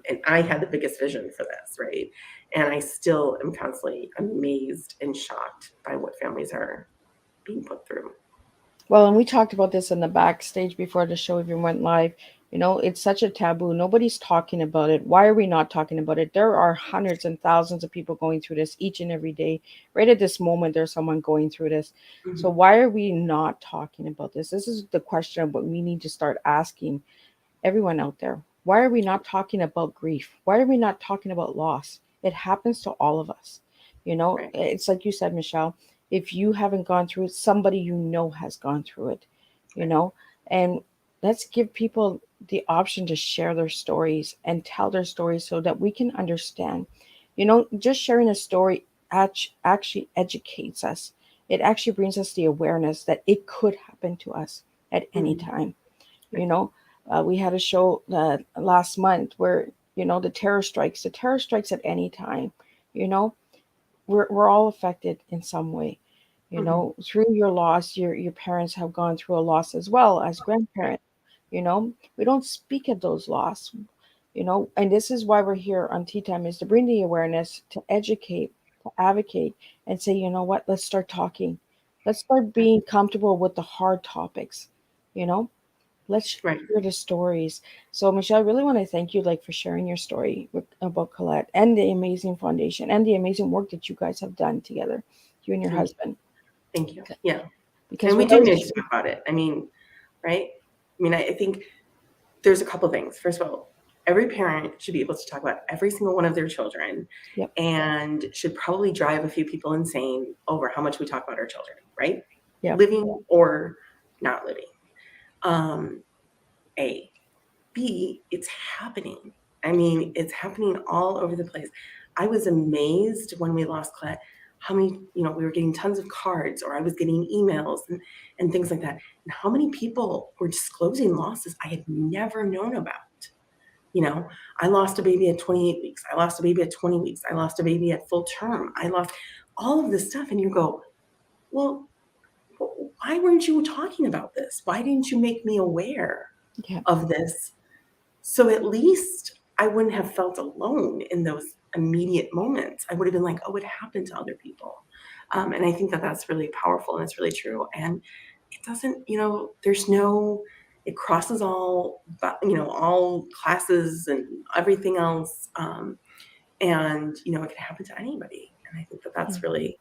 And I had the biggest vision for this, right? And I still am constantly amazed and shocked by what families are being put through. Well, and we talked about this in the backstage before the show even went live. It's such a taboo. Nobody's talking about it. Why are we not talking about it? There are hundreds and thousands of people going through this each and every day. Right at this moment, there's someone going through this. So Mhm. why are we not talking about this? This is the question what we need to start asking everyone out there. Why are we not talking about grief? Why are we not talking about loss? It happens to all of us. Right. It's like you said, Michelle, if you haven't gone through it, somebody has gone through it, you Right. know, and let's give people the option to share their stories and tell their stories so that we can understand. Just sharing a story actually educates us. It actually brings us the awareness that it could happen to us at any Mhm. time. You Right. know, we had a show last month where the terror strikes. The terror strikes at any time. You know, we're all affected in some way. Mhm. Through your loss, your parents have gone through a loss as well as Right. grandparents. We don't speak of those loss. And this is why we're here on Tea Time, is to bring the awareness, to educate, to advocate, and say, you know what, let's start talking. Let's start Right. being comfortable with the hard topics. You know, let's Right. hear the stories. So, Michelle, I really want to thank you, for sharing your story about Colette and the amazing foundation and the amazing work that you guys have done together, you and your Thank you. husband. Thank you. Yeah. Because And we we do always, need to talk about it. Right? I think there's a couple things. First of all, every parent should be able to talk about every single one of their children, yep, and should probably drive a few people insane over how much we talk about our children, right? yep, Living or not living. Um, A. B, it's happening. It's happening all over the place. I was amazed when we lost Colette, how many, we were getting tons of cards, or I was getting emails and things like that. And how many people were disclosing losses I had never known about. I lost a baby at 28 weeks. I lost a baby at 20 weeks. I lost a baby at full term. I lost all of this stuff. And you go, well, why weren't you talking about this? Why didn't you make me aware yep. of this? So at least I wouldn't have felt alone in those immediate moments. I would have been like, oh, it happened to other people. And I think that that's really powerful, and it's really true. And it doesn't, it crosses all classes and everything else. And, it can happen to anybody. And I think that Yeah. that's really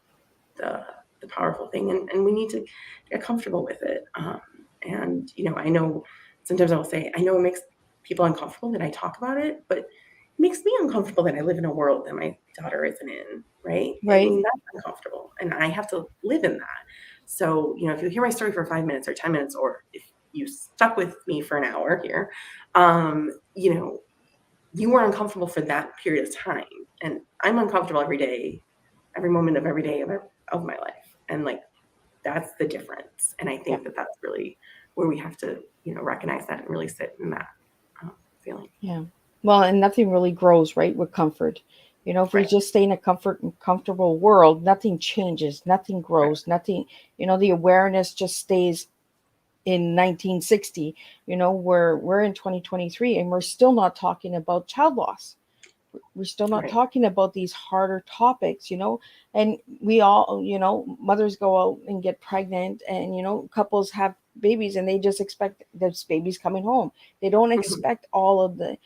the, the powerful thing. And we need to get comfortable with it. And, I know sometimes I will say, I know it makes people uncomfortable that I talk about it, but makes me uncomfortable that I live in a world that my daughter isn't in, right? I Right. mean, that's uncomfortable, and I have to live in that. So, if you hear my story for 5 minutes or 10 minutes, or if you stuck with me for an hour here, you were uncomfortable for that period of time, and I'm uncomfortable every day, every moment of every day of my life, and like that's the difference. And I Yeah. think that that's really where we have to, recognize that and really sit in that feeling. Yeah. Well, and nothing really grows, right, with comfort. If we Right. just stay in a comfortable world, nothing changes, nothing Right. grows, nothing, the awareness just stays in 1960. We're in 2023 and we're still not talking about child loss. We're still not Right. talking about these harder topics, and we all, mothers go out and get pregnant, and couples have babies and they just expect this baby's coming home. They don't Mhm. expect all of the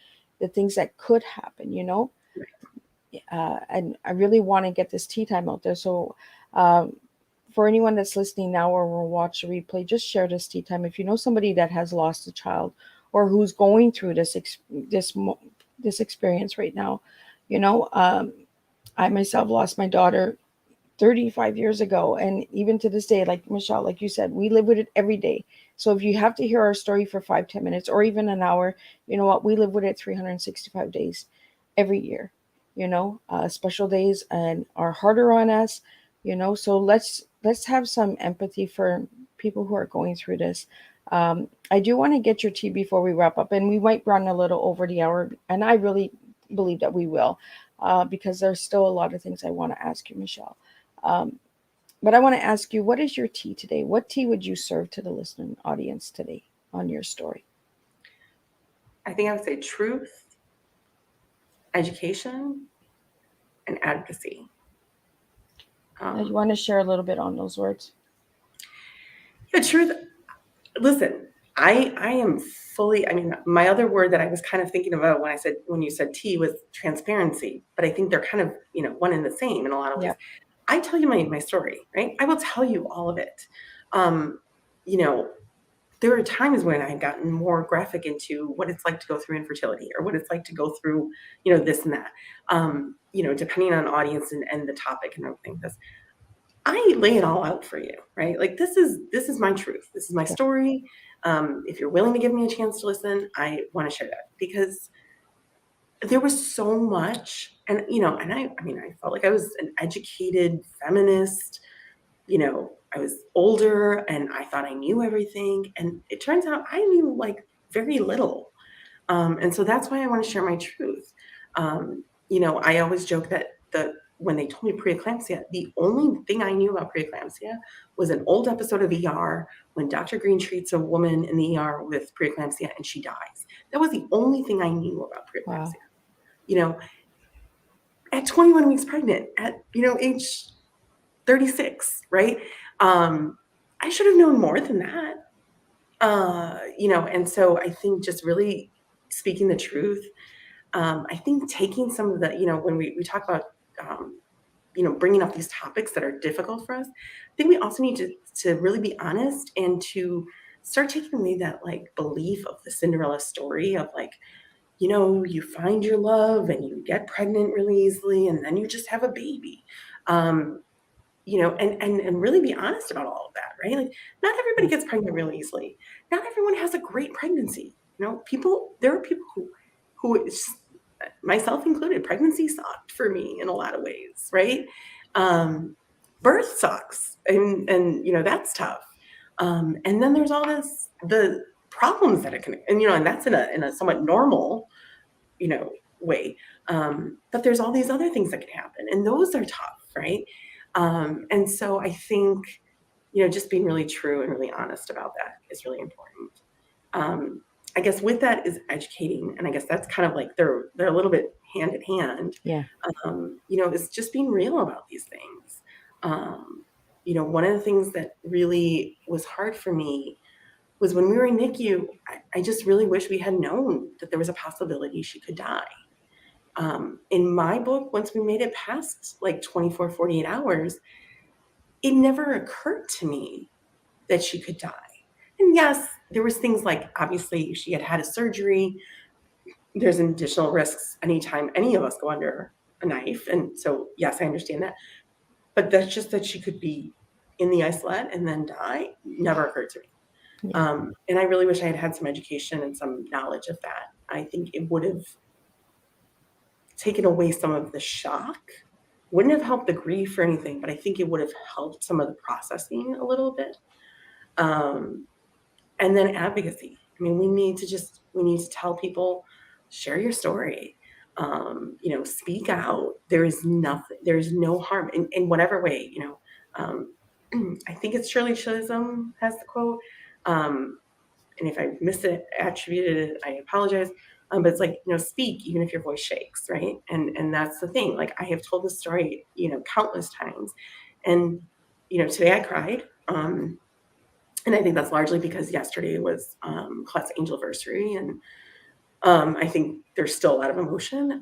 things that could happen, Right. and I really want to get this tea time out there. So for anyone that's listening now or will watch the replay, just share this tea time. If you know somebody that has lost a child or who's going through this experience right now, I myself lost my daughter 35 years ago, and even to this day, like Michelle, like you said, we live with it every day. So if you have to hear our story for 5-10 minutes or even an hour, you know what, we live with it 365 days every year. Special days and are harder on us, so let's have some empathy for people who are going through this. I do want to get your tea before we wrap up, and we might run a little over the hour, and I really believe that we will, because there's still a lot of things I want to ask you, Michelle. um, but I want to ask you, what is your tea today? What tea would you serve to the listening audience today on your story? I think I would say truth, education, and advocacy. You want to share a little bit on those words? Yeah, truth. Listen, I am fully. I mean, my other word that I was kind of thinking about when you said tea was transparency, but I think they're kind of one and the same in a lot of ways. Yeah. I tell you my story, right? I will tell you all of it. Um, you know, there are times when I've gotten more graphic into what it's like to go through infertility or what it's like to go through, this and that. Depending on audience and the topic and everything. This I lay it all out for you, right? Like this is my truth. This is my Yeah. story. If you're willing to give me a chance to listen, I want to share that because there was so much, and I mean, I felt like I was an educated feminist. I was older and I thought I knew everything. And it turns out I knew like very little. And so that's why I want to share my truth. I always joke that when they told me preeclampsia, the only thing I knew about preeclampsia was an old episode of ER when Dr. Green treats a woman in the ER with preeclampsia and she dies. That was the only thing I knew about preeclampsia. Wow. At 21 weeks pregnant, at age 36, right? I should have known more than that. And so I think just really speaking the truth. I think taking some of the, when we talk about, bringing up these topics that are difficult for us, I think we also need to really be honest and to start taking away that like belief of the Cinderella story of like, you find your love and you get pregnant really easily and then you just have a baby. And really be honest about all of that, right? Like, not everybody gets pregnant really easily. Not everyone has a great pregnancy. There are people who, myself included, pregnancy sucked for me in a lot of ways, right? Birth sucks, and that's tough. And then there's all the problems that it can, and that's in a somewhat normal, way. But there's all these other things that can happen, and those are tough, right? And so I think, just being really true and really honest about that is really important. I guess with that is educating, and I guess that's kind of like they're a little bit hand in hand. Yeah. It's just being real about these things. One of the things that really was hard for me was when we were in NICU, I just really wish we had known that there was a possibility she could die. In my book, once we made it past like 24, 48 hours, it never occurred to me that she could die. And yes, there was things like, obviously, she had a surgery. there's additional risks anytime any of us go under a knife. And so, yes, I understand that. But that's just that she could be in the isolate and then die never occurred to me. Yeah. And I really wish I had had some education and some knowledge of that. I think it would have taken away some of the shock. Wouldn't have helped the grief or anything, but I think it would have helped some of the processing a little bit. And then advocacy. I mean, we need to tell people, share your story, speak out. There is no harm in whatever way, I think it's Shirley Chisholm has the quote. And if I misattributed it, I apologize. But it's like, speak even if your voice shakes, right? And that's the thing. Like, I have told this story, countless times. And, today I cried. And I think that's largely because yesterday was Colette's angelversary. And I think there's still a lot of emotion.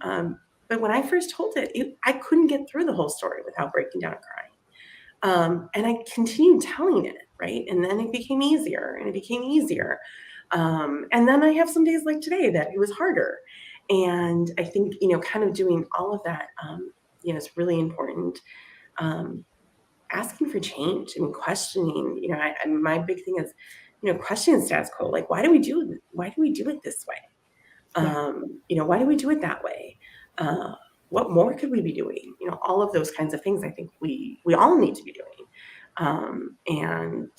But when I first told it, I couldn't get through the whole story without breaking down and crying. And I continued telling it, right? And then it became easier and it became easier. And then I have some days like today that it was harder. And I think, kind of doing all of that, is really important. Asking for change and questioning, my big thing is, questioning status quo. Like, why do we do it this way? Why do we do it that way? What more could we be doing? All of those kinds of things I think we all need to be doing. And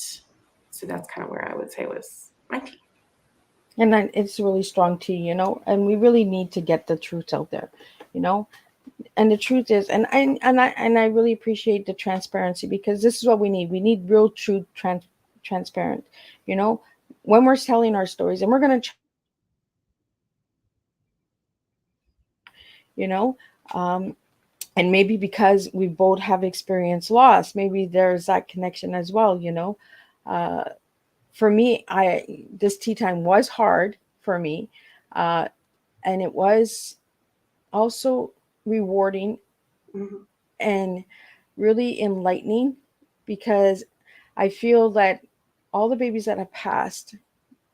so that's kind of where I would say was my tea. And then it's really strong tea, and we really need to get the truth out there, and the truth is, and I really appreciate the transparency, because this is what we need. We need real truth, transparent, when we're telling our stories, and we're going to, and maybe because we both have experienced loss, maybe there's that connection as well, for me, this tea time was hard for me, and it was also rewarding and really enlightening, because I feel that all the babies that have passed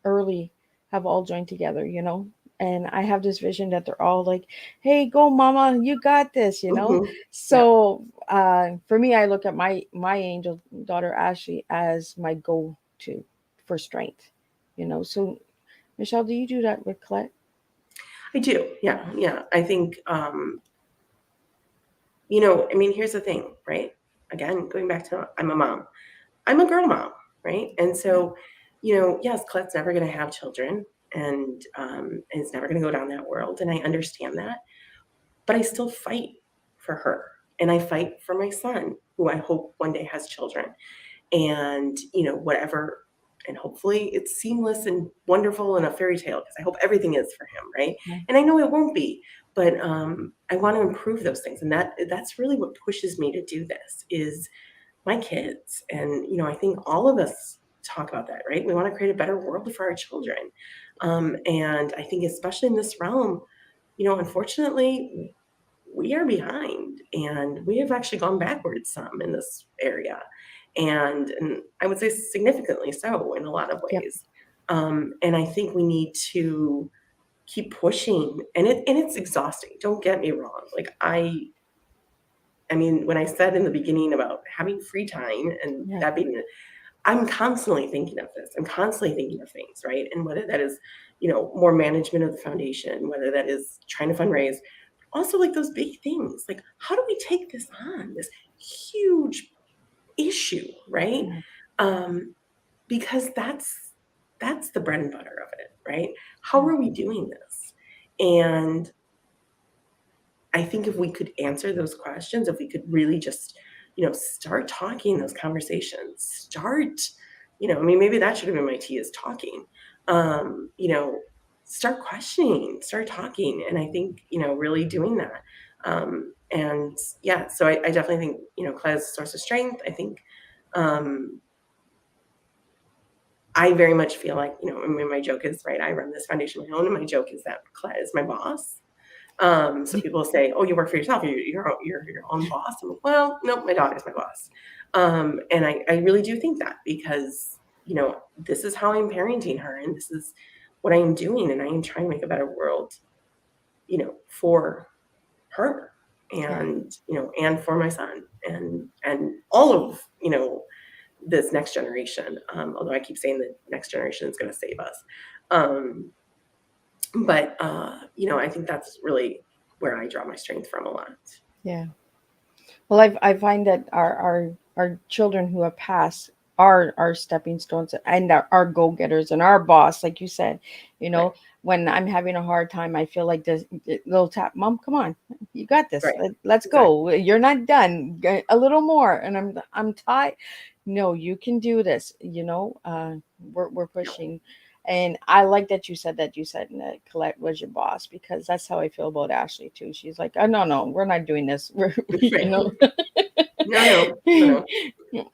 early have all joined together, and I have this vision that they're all like, hey, go mama, you got this, So for me, I look at my angel daughter Ashley as my go-to for strength, so Michelle, do you do that with Colette? I do. Yeah. I think, here's the thing, right? Again, going back to, I'm a mom. I'm a girl mom, right? And so, yes, Colette's never going to have children, and is never going to go down that world. And I understand that, but I still fight for her. And I fight for my son, who I hope one day has children, and, whatever. And hopefully it's seamless and wonderful and a fairy tale, because I hope everything is for him, right? Yeah. And I know it won't be, but I want to improve those things. And that's really what pushes me to do this, is my kids. And, I think all of us talk about that, right? We want to create a better world for our children. And I think especially in this realm, unfortunately, we are behind, and we have actually gone backwards some in this area. And I would say significantly so in a lot of ways. Yep. And I think we need to keep pushing, and it's exhausting. Don't get me wrong. Like, I mean, when I said in the beginning about having free time and that being, I'm constantly thinking of this. I'm constantly thinking of things, right? And whether that is, more management of the foundation, whether that is trying to fundraise, also like those big things, like, how do we take this on, this huge issue, right? Because that's the bread and butter of it, right? How are we doing this? And I think if we could answer those questions, if we could really just, start talking those conversations, maybe that should have been my tea, is talking, start questioning, start talking. And I think, really doing that. And yeah, so I definitely think, Colette is a source of strength. I think, I very much feel like, my joke is, right, I run this foundation on my own, and my joke is that Colette is my boss. So people say, oh, you work for yourself, you're your own boss. I'm like, well, no, my daughter's my boss. And I really do think that, because, this is how I'm parenting her, and this is what I am doing, and I am trying to make a better world for her and, and for my son and all of, this next generation. Although I keep saying the next generation is going to save us. But I think that's really where I draw my strength from a lot. Yeah. Well, I find that our children who have passed are our stepping stones and our go getters and our boss, like you said. Right. When I'm having a hard time, I feel like this little tap, Mom, come on, you got this. Right. Let's go. You're not done. A little more, and I'm tired. No, you can do this. We're pushing. And I like that you said that Colette was your boss, because that's how I feel about Ashley too. She's like, oh, no, we're not doing this. We're, Right. No.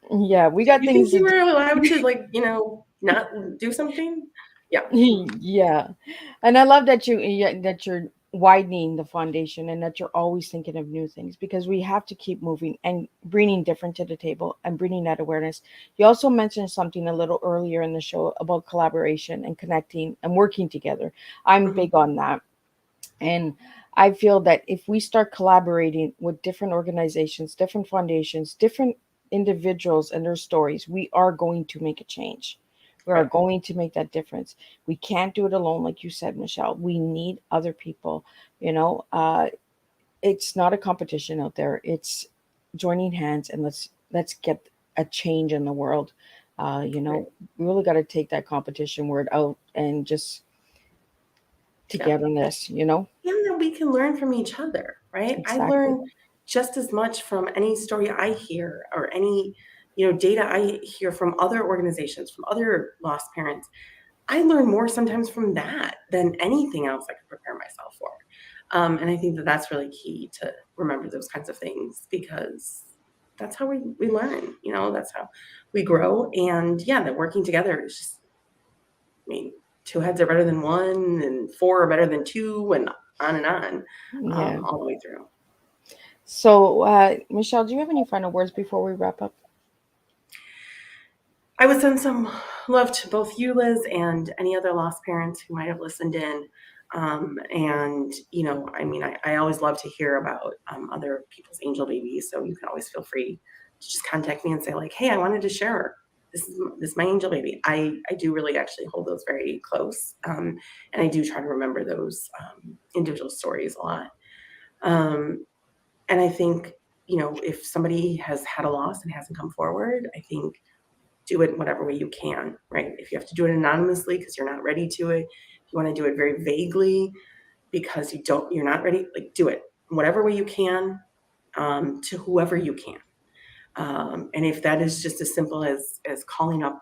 Yeah, we got you things. Think you were allowed to not do something? Yeah. Yeah, and I love that you're widening the foundation and that you're always thinking of new things, because we have to keep moving and bringing different to the table and bringing that awareness. You also mentioned something a little earlier in the show about collaboration and connecting and working together. I'm big on that. And I feel that if we start collaborating with different organizations, different foundations, different individuals and their stories, we are going to make a change. We are Right. going to make that difference. We can't do it alone, like you said, Michelle. We need other people. It's not a competition out there. It's joining hands, and let's get a change in the world. Right. We really got to take that competition word out and just togetherness. And that we can learn from each other, right? Exactly. I learn just as much from any story I hear or any data I hear from other organizations, from other lost parents. I learn more sometimes from that than anything else I could prepare myself for. And I think that that's really key to remember those kinds of things, because that's how we learn, that's how we grow. And yeah, that working together is just, two heads are better than one, and four are better than two, and on, Yeah. all the way through. So, Michelle, do you have any final words before we wrap up? I would send some love to both you, Liz, and any other lost parents who might have listened in. And, I always love to hear about other people's angel babies. So you can always feel free to just contact me and say, like, hey, I wanted to share. This is my angel baby. I do really actually hold those very close. And I do try to remember those individual stories a lot. And I think, if somebody has had a loss and hasn't come forward, I think do it in whatever way you can, right? If you have to do it anonymously because you're not ready to it, if you want to do it very vaguely because you're not ready, do it in whatever way you can, to whoever you can. And if that is just as simple as calling up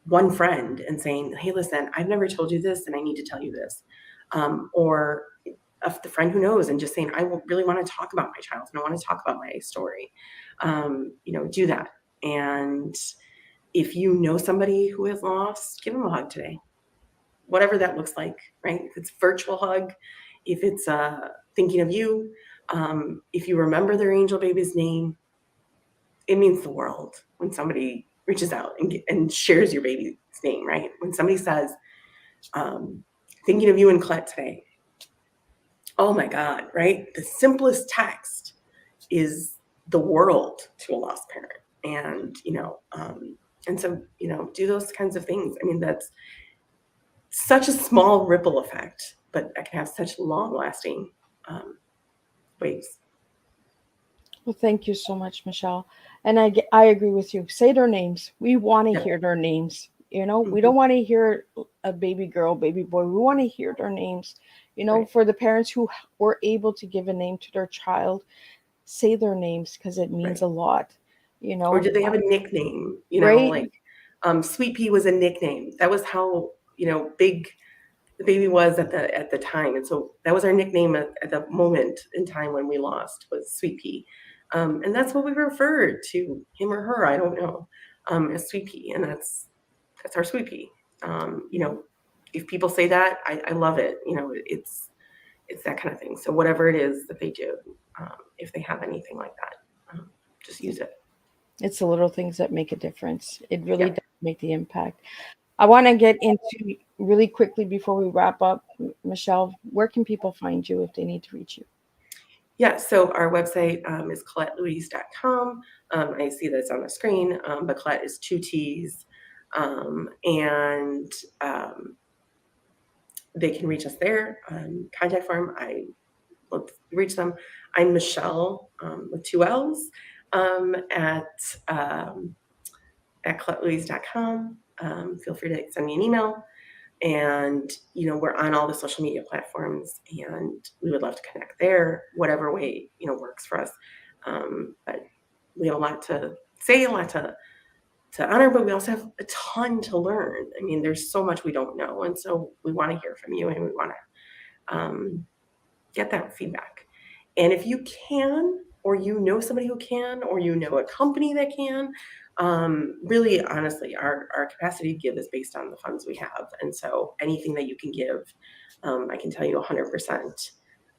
one friend and saying, hey, listen, I've never told you this and I need to tell you this. Or the friend who knows and just saying, I really want to talk about my child and I want to talk about my story. Do that. And if you know somebody who has lost, give them a hug today, whatever that looks like, right? If it's virtual hug, if it's thinking of you, if you remember their angel baby's name, it means the world when somebody reaches out and shares your baby's name, right? When somebody says, thinking of you and Colette today, oh my God, right? The simplest text is the world to a lost parent. And so, do those kinds of things. I mean, that's such a small ripple effect, but that can have such long-lasting waves. Well, thank you so much, Michelle. And I agree with you. Say their names. We want to hear their names. We don't want to hear a baby girl, baby boy. We want to hear their names. Right. For the parents who were able to give a name to their child, say their names, because it means a lot. Or do they have a nickname? Right? Sweet Pea was a nickname. That was how big the baby was at the time, and so that was our nickname at the moment in time when we lost, was Sweet Pea, and that's what we referred to him or her. I don't know, as Sweet Pea, and that's our Sweet Pea. If people say that, I love it. It's that kind of thing. So whatever it is that they do, if they have anything like that, just use it. It's the little things that make a difference. It really does make the impact. I want to get into really quickly before we wrap up, Michelle, where can people find you if they need to reach you? Yeah, so our website is ColetteLouise.com. I see that it's on the screen, but Colette is 2 T's. And they can reach us there. Contact form, I will reach them. I'm Michelle with 2 L's at ColetteLouise.com. Feel free to send me an email. And, we're on all the social media platforms, and we would love to connect there, whatever way, works for us. But we have a lot to say, a lot to honor, but we also have a ton to learn. I mean, there's so much we don't know. And so we want to hear from you, and we want to get that feedback. And if you can, or somebody who can, or a company that can, really honestly, our capacity to give is based on the funds we have. And so anything that you can give, I can tell you 100%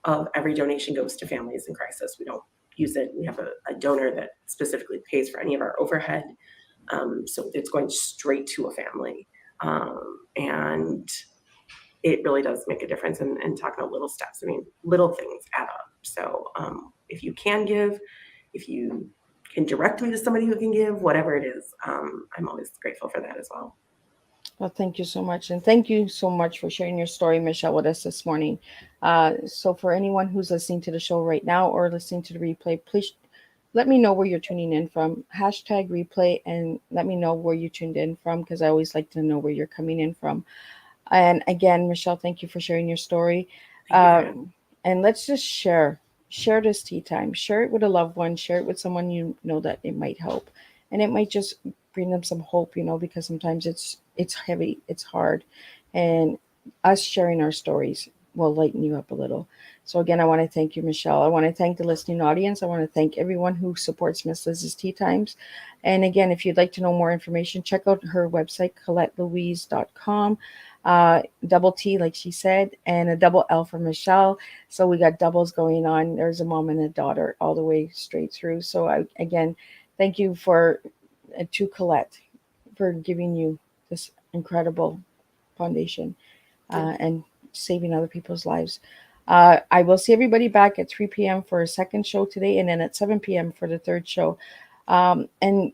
of every donation goes to families in crisis. We don't use it. We have a donor that specifically pays for any of our overhead. So it's going straight to a family. And it really does make a difference. And talking about little steps, I mean, little things add up. So if you can give, if you can direct me to somebody who can give, whatever it is, I'm always grateful for that as well. Well, thank you so much. And thank you so much for sharing your story, Michelle, with us this morning. So for anyone who's listening to the show right now or listening to the replay, please let me know where you're tuning in from. Hashtag replay, and let me know where you tuned in from, because I always like to know where you're coming in from. And again, Michelle, thank you for sharing your story. And let's just share this tea time. Share it with a loved one. Share it with someone you know that it might help, and it might just bring them some hope. Because sometimes it's heavy, it's hard, and us sharing our stories will lighten you up a little. So again, I want to thank you, Michelle. I want to thank the listening audience. I want to thank everyone who supports Miss Liz's Tea Times. And again, if you'd like to know more information, check out her website, ColetteLouise.com. Double T, like she said, and a double L for Michelle. So we got doubles going on. There's a mom and a daughter all the way straight through. So again, thank you to Colette for giving you this incredible foundation and saving other people's lives. I will see everybody back at 3 p.m. for a second show today, and then at 7 p.m. for the third show. And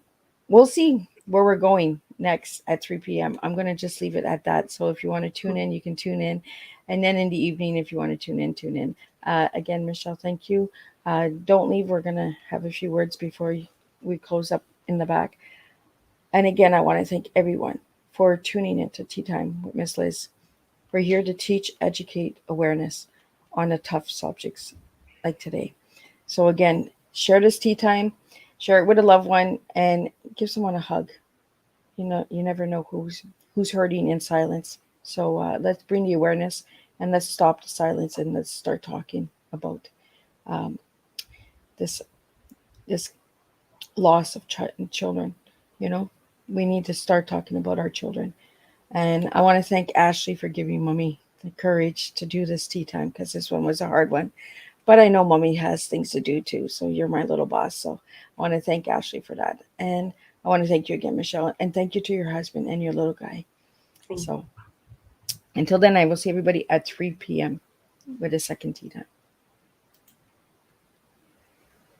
we'll see where we're going next at 3 p.m. I'm going to just leave it at that. So if you want to tune in, you can tune in. And then in the evening, if you want to tune in. Again, Michelle, thank you. Don't leave. We're going to have a few words before we close up in the back. And again, I want to thank everyone for tuning into Tea Time with Miss Liz. We're here to teach, educate, awareness on the tough subjects like today. So again, share this tea time, share it with a loved one, and give someone a hug. You never know who's hurting in silence. So let's bring the awareness, and let's stop the silence, and let's start talking about this loss of children. We need to start talking about our children. And I want to thank Ashley for giving Mommy the courage to do this tea time, because this one was a hard one. But I know Mommy has things to do too. So you're my little boss. So I want to thank Ashley for that. And I want to thank you again, Michelle. And thank you to your husband and your little guy. So until then, I will see everybody at 3 p.m. with a second tea time.